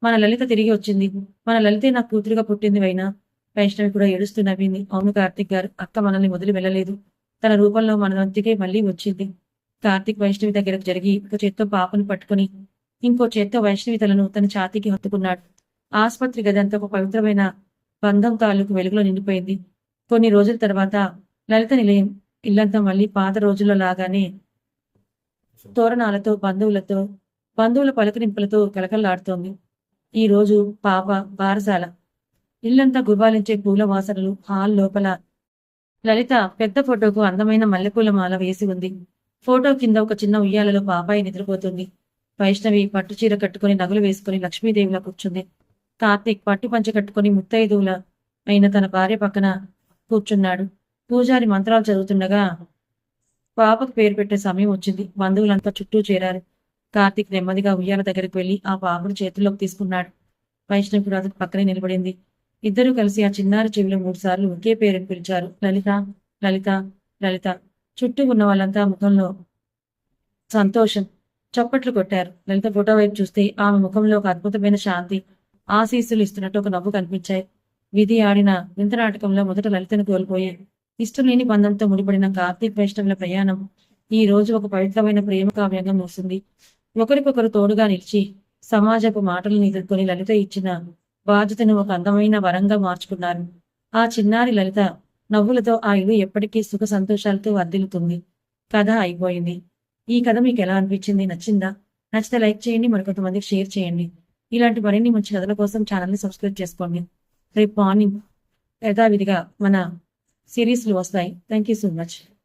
Speaker 1: మన లలిత తిరిగి వచ్చింది. మన లలితే నాకు కూతురుగా పుట్టింది వైనా. వైష్ణవి కూడా ఏడుస్తూ నవ్వింది. అవును కార్తీక్ గారు, అక్క మనల్ని వదిలి వెళ్ళలేదు. తన రూపంలో మన వంతికే మళ్ళీ వచ్చింది. కార్తీక్ వైష్ణవి దగ్గరకు జరిగి ఒక చేత్తో పాపను పట్టుకుని ఇంకో చేత్తో వైష్ణవి తలను తన ఛాతీకి హత్తుకున్నాడు. ఆసుపత్రి గదంతా ఒక పవిత్రమైన బంధం తాలూకు వెలుగులో నిండిపోయింది. కొన్ని రోజుల తర్వాత లలిత నిలయం ఇల్లంతా మళ్ళీ పాత రోజుల్లో లాగానే తోరణాలతో, బంధువుల పలకరింపులతో కలకల్లాడుతోంది. ఈ రోజు పాప బారసాల. ఇల్లంతా గుబాలించే పూల వాసనలు. హాల్ లోపల లలిత పెద్ద ఫోటోకు అందమైన మల్లెపూల మాల వేసి ఉంది. ఫోటో కింద ఒక చిన్న ఉయ్యాలలో పాపాయి నిద్రపోతుంది. వైష్ణవి పట్టుచీర కట్టుకుని నగలు వేసుకుని లక్ష్మీదేవిలా కూర్చుంది. కార్తీక్ పట్టు పంచె కట్టుకుని ముత్తైదువుల అయిన తన భార్య పక్కన కూర్చున్నాడు. పూజారి మంత్రాలు చదువుతుండగా పాపకు పేరు పెట్టే సమయం వచ్చింది. బంధువులంతా చుట్టూ చేరారు. కార్తీక్ నెమ్మదిగా ఉయ్యాల దగ్గరికి వెళ్లి ఆ పాపను చేతుల్లోకి తీసుకున్నాడు. వైష్ణవి కూడా అతని పక్కనే నిలబడింది. ఇద్దరూ కలిసి ఆ చిన్నారి చెవిలో 3 సార్లు ఒకే పేరుని పిలిచారు, లలిత, లలిత, లలిత. చుట్టూ ఉన్న వాళ్ళంతా ముఖంలో సంతోషం చప్పట్లు కొట్టారు. లలిత ఫోటో వైపు చూస్తే ఆమె ముఖంలో ఒక అద్భుతమైన శాంతి, ఆశీస్సులు ఇస్తున్నట్టు ఒక నవ్వు కనిపించాయి. విధి ఆడిన వింత నాటకంలో మొదట లలితను కోల్పోయి ఇష్టం లేని బంధంతో ముడిపడిన కార్తీక్ వైష్ణవుల ప్రయాణం ఈ రోజు ఒక పవిత్రమైన ప్రేమ కావ్యంగా మూసింది. ఒకరికొకరు తోడుగా నిలిచి సమాజపు మాటలను ఎదుర్కొని లలిత ఇచ్చిన బాధ్యతను ఒక అందమైన వరంగా మార్చుకున్నారు. ఆ చిన్నారి లలిత నవ్వులతో ఆ ఇల్లు ఎప్పటికీ సుఖ సంతోషాలతో వర్ధిల్లుతుంది. కథ అయిపోయింది. ఈ కథ మీకు ఎలా అనిపించింది? నచ్చిందా? నచ్చితే లైక్ చేయండి, మరికొంతమందికి షేర్ చేయండి. ఇలాంటి మరిన్ని మంచి కథల కోసం ఛానల్ని సబ్స్క్రైబ్ చేసుకోండి. రేపు మార్నింగ్ యథావిధిగా మన సిరీస్లు వస్తాయి. Thank you so much.